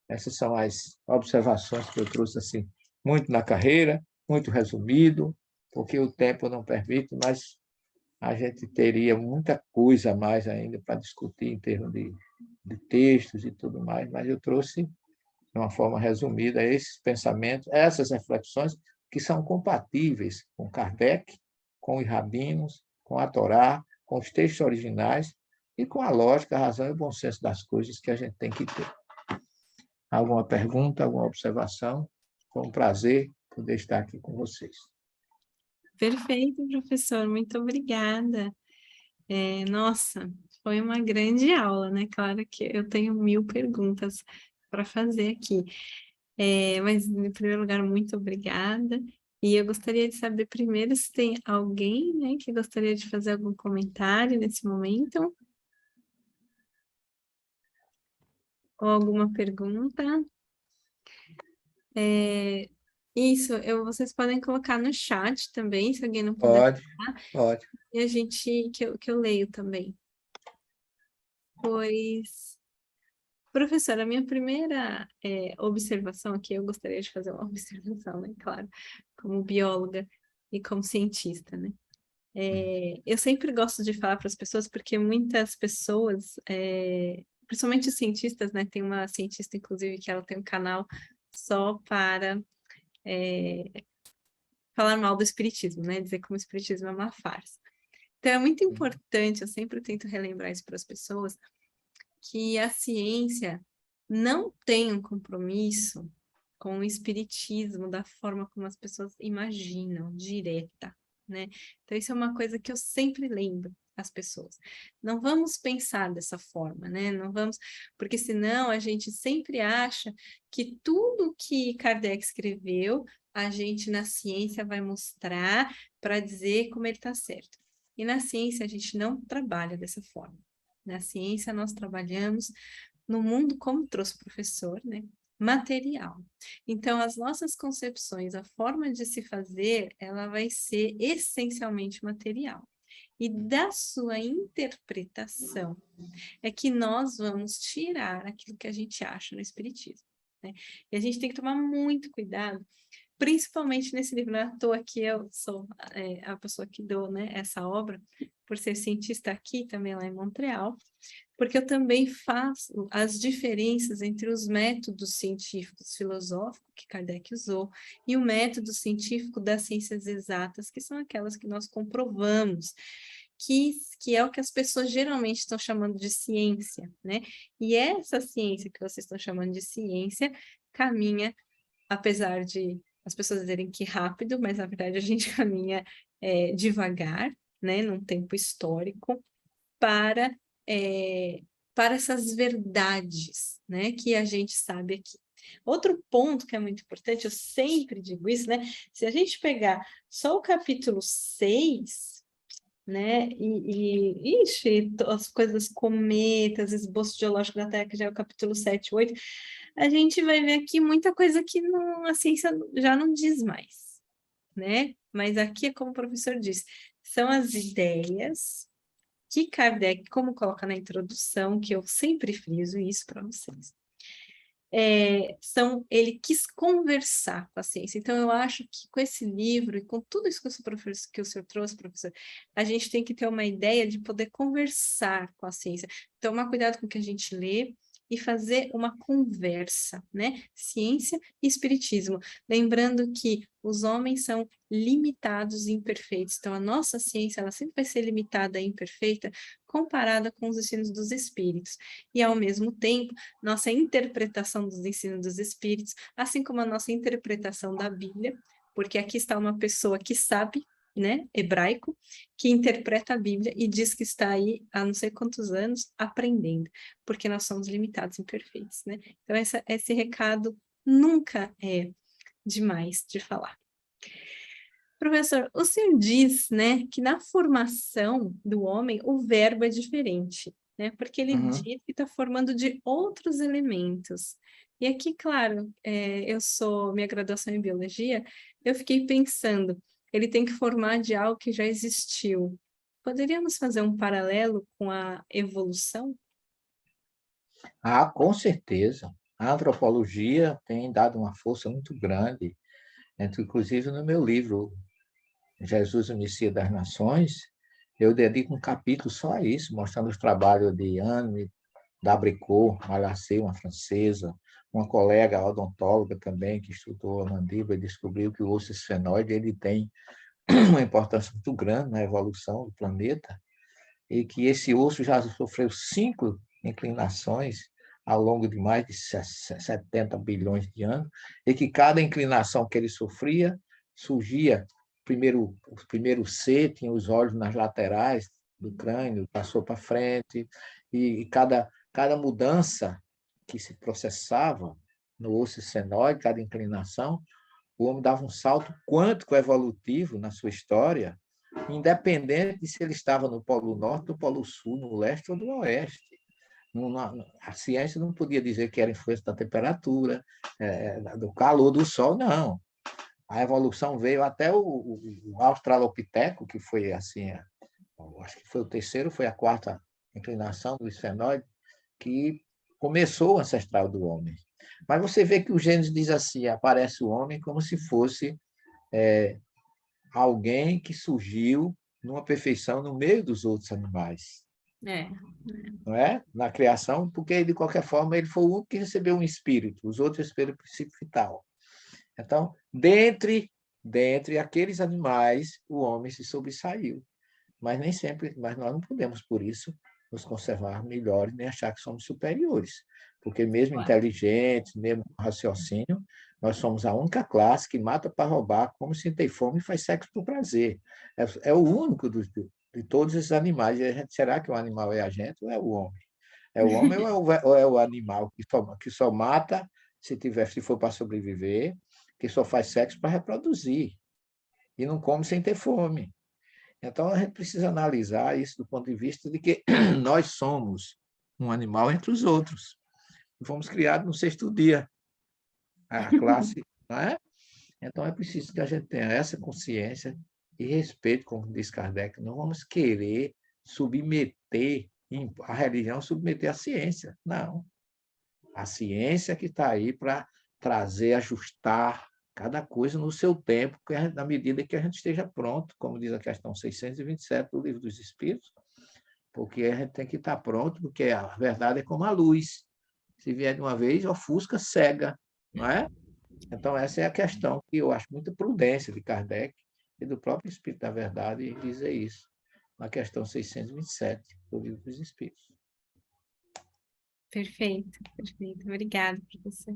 Essas são as observações que eu trouxe assim, muito na carreira, muito resumido, porque o tempo não permite, mas a gente teria muita coisa a mais ainda para discutir em termos de textos e tudo mais, mas eu trouxe, de uma forma resumida, esses pensamentos, essas reflexões que são compatíveis com Kardec, com os rabinos, com a Torá, com os textos originais e com a lógica, a razão e o bom senso das coisas que a gente tem que ter. Alguma pergunta, alguma observação? Foi um prazer poder estar aqui com vocês. Perfeito, professor, muito obrigada. Nossa, foi uma grande aula, né? Claro que eu tenho 1000 perguntas para fazer aqui. Mas, em primeiro lugar, muito obrigada. E eu gostaria de saber primeiro se tem alguém, né, que gostaria de fazer algum comentário nesse momento. Ou alguma pergunta. Vocês podem colocar no chat também, se alguém não puder falar, Pode. e a gente, que eu leio também. Pois, professora, a minha primeira observação aqui, eu gostaria de fazer uma observação, né, claro, como bióloga e como cientista, né? Eu sempre gosto de falar para as pessoas, porque muitas pessoas, principalmente os cientistas, né, tem uma cientista, inclusive, que ela tem um canal só para falar mal do espiritismo, né, dizer como o espiritismo é uma farsa. Então, é muito importante, eu sempre tento relembrar isso para as pessoas, que a ciência não tem um compromisso com o espiritismo da forma como as pessoas imaginam, direta, né? Então, isso é uma coisa que eu sempre lembro às pessoas. Não vamos pensar dessa forma, né? Não vamos, porque senão a gente sempre acha que tudo que Kardec escreveu, a gente na ciência vai mostrar para dizer como ele está certo. E na ciência a gente não trabalha dessa forma. Na ciência nós trabalhamos no mundo, como trouxe o professor, né? Material. Então, as nossas concepções, a forma de se fazer, ela vai ser essencialmente material. E da sua interpretação é que nós vamos tirar aquilo que a gente acha no Espiritismo, né? E a gente tem que tomar muito cuidado, principalmente nesse livro. Não é à toa que eu sou a pessoa que dou, né, essa obra, por ser cientista aqui, também lá em Montreal, porque eu também faço as diferenças entre os métodos científicos filosóficos que Kardec usou e o método científico das ciências exatas, que são aquelas que nós comprovamos, que é o que as pessoas geralmente estão chamando de ciência, né? E essa ciência que vocês estão chamando de ciência caminha, apesar de as pessoas dizerem que rápido, mas na verdade a gente caminha devagar, né, num tempo histórico, para essas verdades, né, que a gente sabe aqui. Outro ponto que é muito importante, eu sempre digo isso, né, se a gente pegar só o capítulo 6, né, as coisas, cometas, esboço geológico da Terra, que já é o capítulo 7, 8, a gente vai ver aqui muita coisa que a ciência já não diz mais, né, mas aqui é como o professor disse, são as ideias que Kardec, como coloca na introdução, que eu sempre friso isso para vocês, ele quis conversar com a ciência. Então, eu acho que com esse livro e com tudo isso que o senhor trouxe, professor, a gente tem que ter uma ideia de poder conversar com a ciência. Tomar cuidado com o que a gente lê e fazer uma conversa, né? Ciência e espiritismo. Lembrando que os homens são limitados e imperfeitos. Então, a nossa ciência, ela sempre vai ser limitada e imperfeita comparada com os ensinos dos espíritos. E, ao mesmo tempo, nossa interpretação dos ensinos dos espíritos, assim como a nossa interpretação da Bíblia, porque aqui está uma pessoa que sabe, né, hebraico, que interpreta a Bíblia e diz que está aí há não sei quantos anos aprendendo, porque nós somos limitados e imperfeitos, né? Então, esse recado nunca é demais de falar. Professor, o senhor diz, né, que na formação do homem o verbo é diferente, né? Porque ele diz que está formando de outros elementos. E aqui, claro, minha graduação em biologia, eu fiquei pensando, ele tem que formar de algo que já existiu. Poderíamos fazer um paralelo com a evolução? Ah, com certeza. A antropologia tem dado uma força muito grande, inclusive no meu livro, Jesus, o Messias das Nações, eu dedico um capítulo só a isso, mostrando os trabalhos de Anne Dabricot, Malacé, uma francesa, uma colega odontóloga também, que estudou a mandíbula e descobriu que o osso esfenoide ele tem uma importância muito grande na evolução do planeta, e que esse osso já sofreu 5 inclinações ao longo de mais de 70 bilhões de anos, e que cada inclinação que ele sofria, surgia, o primeiro C tinha os olhos nas laterais do crânio, passou para frente, e cada mudança que se processava no osso esfenoide, cada inclinação, o homem dava um salto quântico evolutivo na sua história, independente de se ele estava no Polo Norte, no Polo Sul, no leste ou no oeste. A ciência não podia dizer que era influência da temperatura, do calor do Sol, não. A evolução veio até o Australopiteco, que foi assim, acho que foi o terceiro, foi a quarta inclinação do esfenoide, que começou o ancestral do homem. Mas você vê que o Gênesis diz assim, aparece o homem como se fosse alguém que surgiu numa perfeição no meio dos outros animais. Não é? Na criação, porque, de qualquer forma, ele foi o único que recebeu um espírito, os outros receberam o princípio vital. Então, dentre aqueles animais, o homem se sobressaiu. Mas nem sempre, mas nós não podemos, por isso, nos conservar melhores, nem achar que somos superiores. Porque mesmo inteligentes, mesmo com raciocínio, nós somos a única classe que mata para roubar, come sem ter fome e faz sexo por prazer. É o único de todos esses animais. E será que o animal é a gente ou é o homem? É o homem ou é o animal que só mata se for para sobreviver, que só faz sexo para reproduzir e não come sem ter fome? Então, a gente precisa analisar isso do ponto de vista de que nós somos um animal entre os outros. Fomos criados no 6º dia, a classe, não é? Então, é preciso que a gente tenha essa consciência e respeito, como diz Kardec. Não vamos querer submeter a religião, submeter a ciência. Não. A ciência que está aí para trazer, ajustar cada coisa no seu tempo, na medida que a gente esteja pronto, como diz a questão 627 do Livro dos Espíritos, porque a gente tem que estar pronto, porque a verdade é como a luz. Se vier de uma vez, ofusca, cega, não é? Então, essa é a questão que eu acho muita prudência de Kardec e do próprio Espírito da Verdade em dizer isso, na questão 627 do Livro dos Espíritos. Perfeito, perfeito. Obrigada, professor.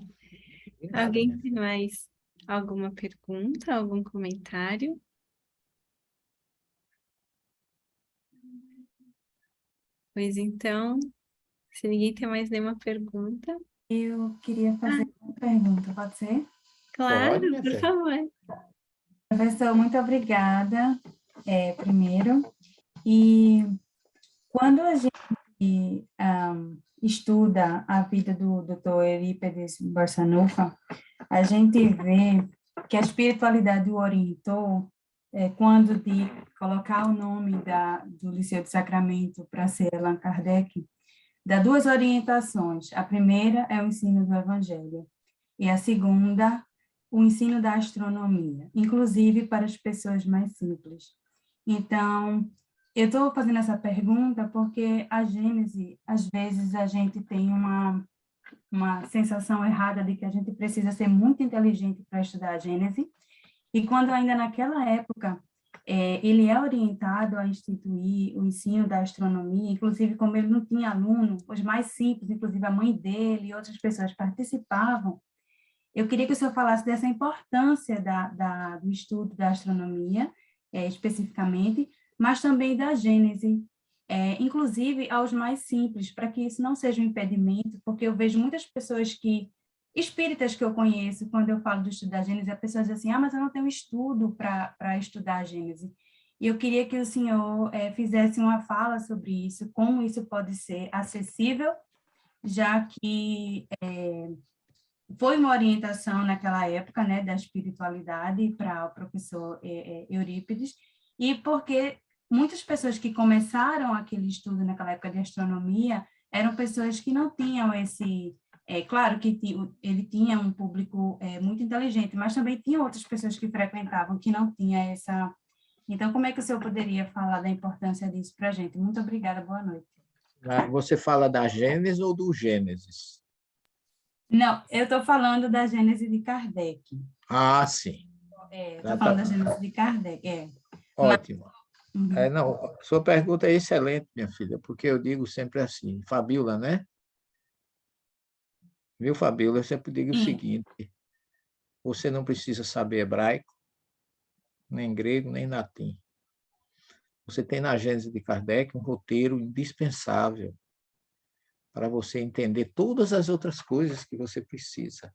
Alguém tem mais alguma pergunta, algum comentário? Pois então, se ninguém tem mais nenhuma pergunta. Eu queria fazer uma pergunta, pode ser? Claro, Pode, por favor. Professor, muito obrigada, primeiro. E quando a gente estuda a vida do Dr. Eurípides Barçanufo, a gente vê que a espiritualidade o orientou quando de colocar o nome do Liceu do Sacramento para ser Allan Kardec, dá duas orientações. A primeira é o ensino do Evangelho e a segunda, o ensino da astronomia, inclusive para as pessoas mais simples. Então, eu estou fazendo essa pergunta porque a Gênese, às vezes, a gente tem uma sensação errada de que a gente precisa ser muito inteligente para estudar a Gênese, e quando ainda naquela época ele é orientado a instituir o ensino da astronomia, inclusive como ele não tinha aluno, os mais simples, inclusive a mãe dele e outras pessoas participavam, eu queria que o senhor falasse dessa importância do estudo da astronomia, especificamente, mas também da Gênese, inclusive aos mais simples, para que isso não seja um impedimento, porque eu vejo muitas pessoas espíritas que eu conheço, quando eu falo do estudo da Gênese, a pessoa diz assim, mas eu não tenho estudo para estudar a Gênese. E eu queria que o senhor fizesse uma fala sobre isso, como isso pode ser acessível, já que foi uma orientação naquela época, né, da espiritualidade para o professor Eurípides, e porque muitas pessoas que começaram aquele estudo naquela época de astronomia eram pessoas que não tinham esse... claro que ele tinha um público muito inteligente, mas também tinha outras pessoas que frequentavam que não tinha essa... Então, como é que o senhor poderia falar da importância disso para a gente? Muito obrigada, boa noite. Você fala da Gênesis ou do Gênesis? Não, eu estou falando da Gênese de Kardec. Ah, sim. Estou falando da Gênese de Kardec, Ótimo. Uhum. Não, sua pergunta é excelente, minha filha, porque eu digo sempre assim, Fabíola, né? Viu, Fabíola? Eu sempre digo o seguinte, você não precisa saber hebraico, nem grego, nem latim. Você tem na Gênese de Kardec um roteiro indispensável para você entender todas as outras coisas que você precisa.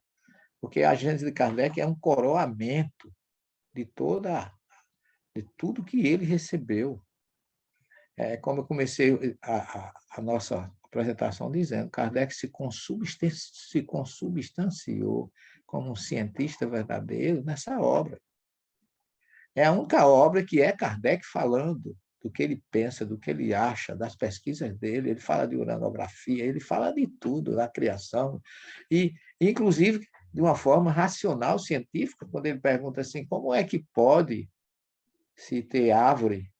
Porque a Gênese de Kardec é um coroamento de tudo que ele recebeu. Como eu comecei a nossa apresentação dizendo, Kardec se consubstanciou como um cientista verdadeiro nessa obra. É a única obra que é Kardec falando do que ele pensa, do que ele acha, das pesquisas dele. Ele fala de uranografia, ele fala de tudo, da criação, e, inclusive, de uma forma racional, científica, quando ele pergunta assim, como é que pode se ter árvore,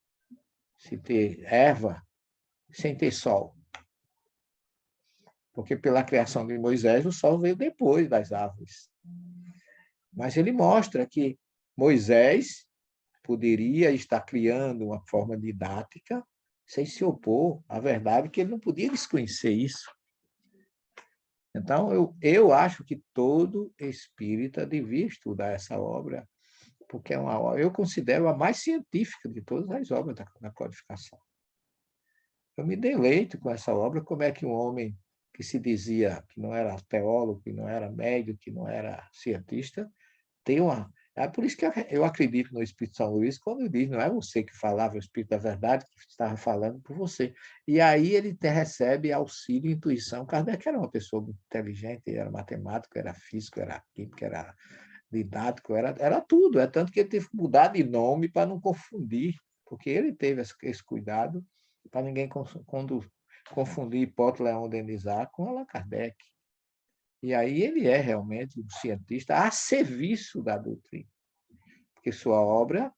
se ter erva, sem ter sol? Porque pela criação de Moisés, o sol veio depois das árvores. Mas ele mostra que Moisés poderia estar criando uma forma didática sem se opor à verdade, que ele não podia desconhecer isso. Então, eu acho que todo espírita devia estudar essa obra, porque é uma obra, eu considero a mais científica de todas as obras da codificação. Eu me deleito com essa obra, como é que um homem que se dizia que não era teólogo, que não era médium, que não era cientista, tem uma... É por isso que eu acredito no Espírito São Luís, quando diz, não é você que falava, o Espírito da Verdade, que estava falando por você. E aí ele recebe auxílio e intuição. Kardec era uma pessoa muito inteligente, era matemático, era físico, era químico, era didático, era tudo. É tanto que ele teve que mudar de nome para não confundir, porque ele teve esse cuidado para ninguém confundir Hipólito Leão Denisard com Allan Kardec. E aí ele é realmente um cientista a serviço da doutrina, porque sua obra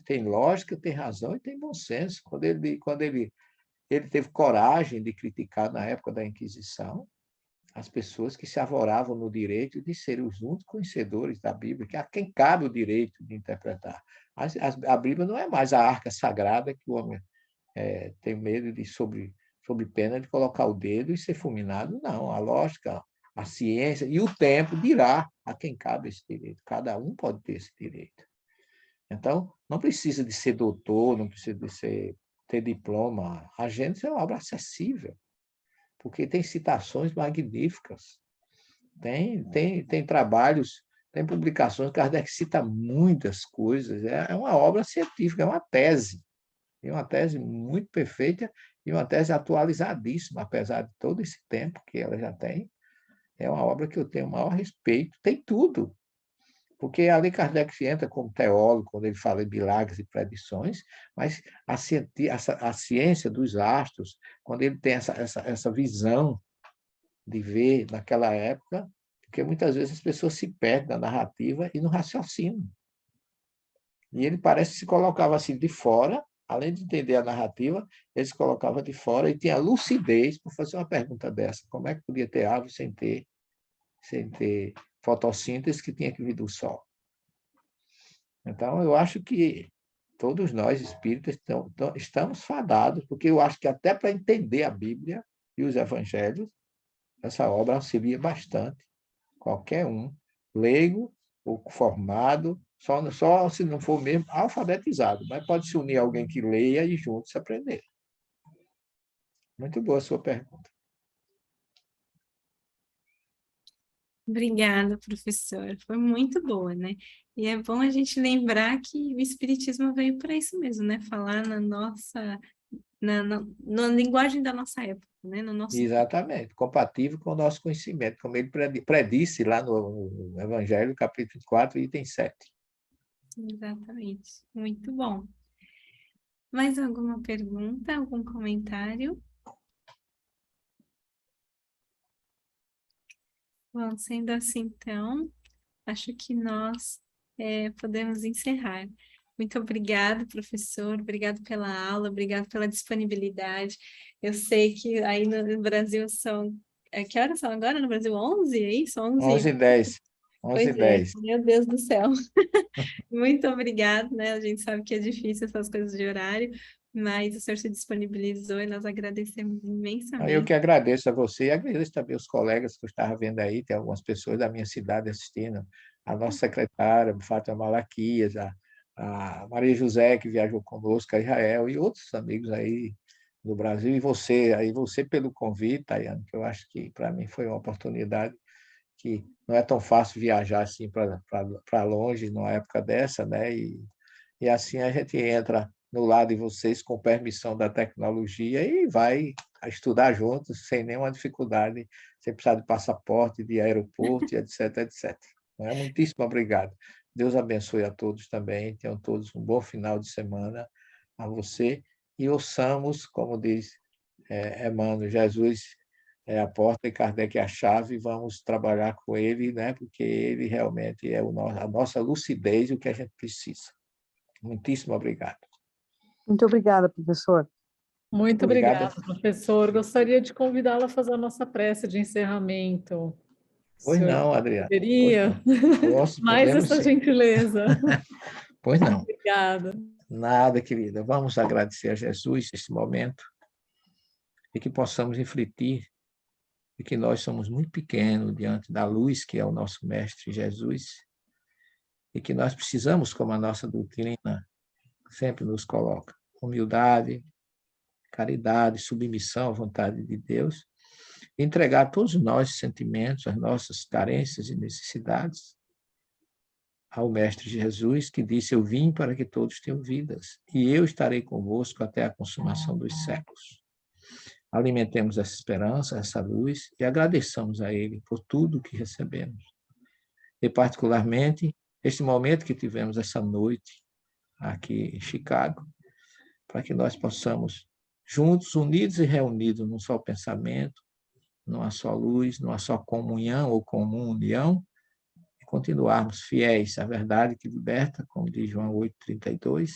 tem lógica, tem razão e tem bom senso. Quando ele teve coragem de criticar, na época da Inquisição, as pessoas que se arvoravam no direito de serem os únicos conhecedores da Bíblia, que a quem cabe o direito de interpretar. A Bíblia não é mais a arca sagrada que o homem tem medo de, sob pena de colocar o dedo e ser fulminado. Não, a lógica, a ciência e o tempo dirá a quem cabe esse direito. Cada um pode ter esse direito. Então, não precisa de ser doutor, não precisa de ter diploma. A Gênesis é uma obra acessível, porque tem citações magníficas, tem trabalhos, tem publicações, Kardec cita muitas coisas, é uma obra científica, é uma tese muito perfeita e uma tese atualizadíssima, apesar de todo esse tempo que ela já tem. É uma obra que eu tenho o maior respeito, tem tudo. Porque ali Kardec entra como teólogo, quando ele fala em milagres e predições, mas a ciência dos astros, quando ele tem essa visão de ver naquela época, porque muitas vezes as pessoas se perdem na narrativa e no raciocínio. E ele parece que se colocava assim de fora, além de entender a narrativa, ele se colocava de fora e tinha lucidez para fazer uma pergunta dessa: como é que podia ter árvore sem ter fotossíntese que tinha que vir do sol? Então, eu acho que todos nós, espíritas, estamos fadados, porque eu acho que até para entender a Bíblia e os evangelhos, essa obra auxilia bastante qualquer um, leigo ou formado, só se não for mesmo alfabetizado, mas pode se unir a alguém que leia e juntos aprender. Muito boa a sua pergunta. Obrigada, professor. Foi muito boa, né? E é bom a gente lembrar que o Espiritismo veio para isso mesmo, né? Falar na nossa, na linguagem da nossa época, né? No nosso... Exatamente, compatível com o nosso conhecimento, como ele predisse lá no Evangelho, capítulo 4, item 7. Exatamente. Muito bom. Mais alguma pergunta, algum comentário? Bom, sendo assim, então, acho que nós podemos encerrar. Muito obrigada, professor. Obrigado pela aula, obrigado pela disponibilidade. Eu sei que aí no Brasil são... que horas são agora no Brasil? 11, é isso? 11? 11h10. Pois 11h10. meu Deus do céu. Muito obrigada, né? A gente sabe que é difícil essas coisas de horário, mas o senhor se disponibilizou e nós agradecemos Eu imensamente. que agradeço a você e agradeço também os colegas que eu estava vendo aí, tem algumas pessoas da minha cidade assistindo, a nossa secretária, Fátima Malaquias, a Maria José, que viajou conosco a Israel, e outros amigos aí do Brasil, e você pelo convite, Tayane, que eu acho que para mim foi uma oportunidade que não é tão fácil viajar assim para longe numa época dessa, né? E assim a gente entra no lado de vocês com permissão da tecnologia e vai estudar juntos sem nenhuma dificuldade, sem precisar de passaporte, de aeroporto, etc, etc. Muitíssimo obrigado. Deus abençoe a todos também. Tenham todos um bom final de semana a você. E ouçamos, como diz Emmanuel, Jesus é a porta e Kardec é a chave, e vamos trabalhar com ele, né? Porque ele realmente é a nossa lucidez e o que a gente precisa. Muitíssimo obrigado. Muito obrigada, professor. Muito Obrigado. obrigada, professor. Gostaria de convidá-la a fazer a nossa prece de encerramento. O Pois senhor não, Adriana. poderia? Mais Podemos essa sim. gentileza. Pois não. Obrigada. Nada, querida. Vamos agradecer a Jesus neste momento e que possamos refletir de que nós somos muito pequenos diante da luz que é o nosso Mestre Jesus e que nós precisamos, como a nossa doutrina sempre nos coloca, humildade, caridade, submissão à vontade de Deus, entregar todos os nossos sentimentos, as nossas carências e necessidades ao Mestre Jesus, que disse: eu vim para que todos tenham vidas, e eu estarei convosco até a consumação dos séculos. Alimentemos essa esperança, essa luz, e agradeçamos a Ele por tudo que recebemos. E, particularmente, este momento que tivemos essa noite aqui em Chicago, para que nós possamos, juntos, unidos e reunidos num só pensamento, numa só luz, numa só comunhão ou comum união, e continuarmos fiéis à verdade que liberta, como diz João 8,32,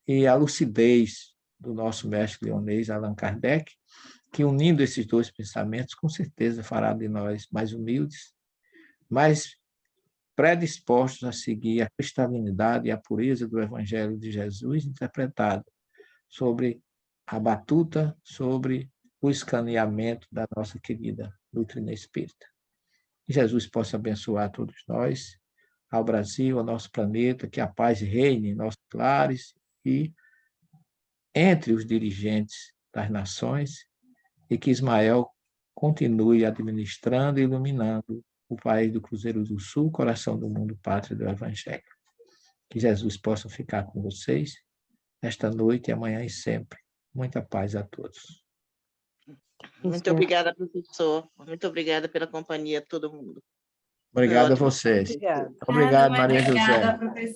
e a lucidez do nosso mestre leonês Allan Kardec, que unindo esses dois pensamentos, com certeza fará de nós mais humildes, mais predispostos a seguir a cristalinidade e a pureza do Evangelho de Jesus interpretado sobre a batuta, sobre o escaneamento da nossa querida doutrina espírita. Que Jesus possa abençoar todos nós, ao Brasil, ao nosso planeta, que a paz reine em nossos lares e entre os dirigentes das nações, e que Ismael continue administrando e iluminando o país do Cruzeiro do Sul, coração do mundo, pátria do Evangelho. Que Jesus possa ficar com vocês esta noite, amanhã e sempre. Muita paz a todos. Muito obrigada, professor. Muito obrigada pela companhia de todo mundo. Obrigado a Ótimo. vocês. Obrigada. Obrigado, Nada, Maria José. obrigada, professor.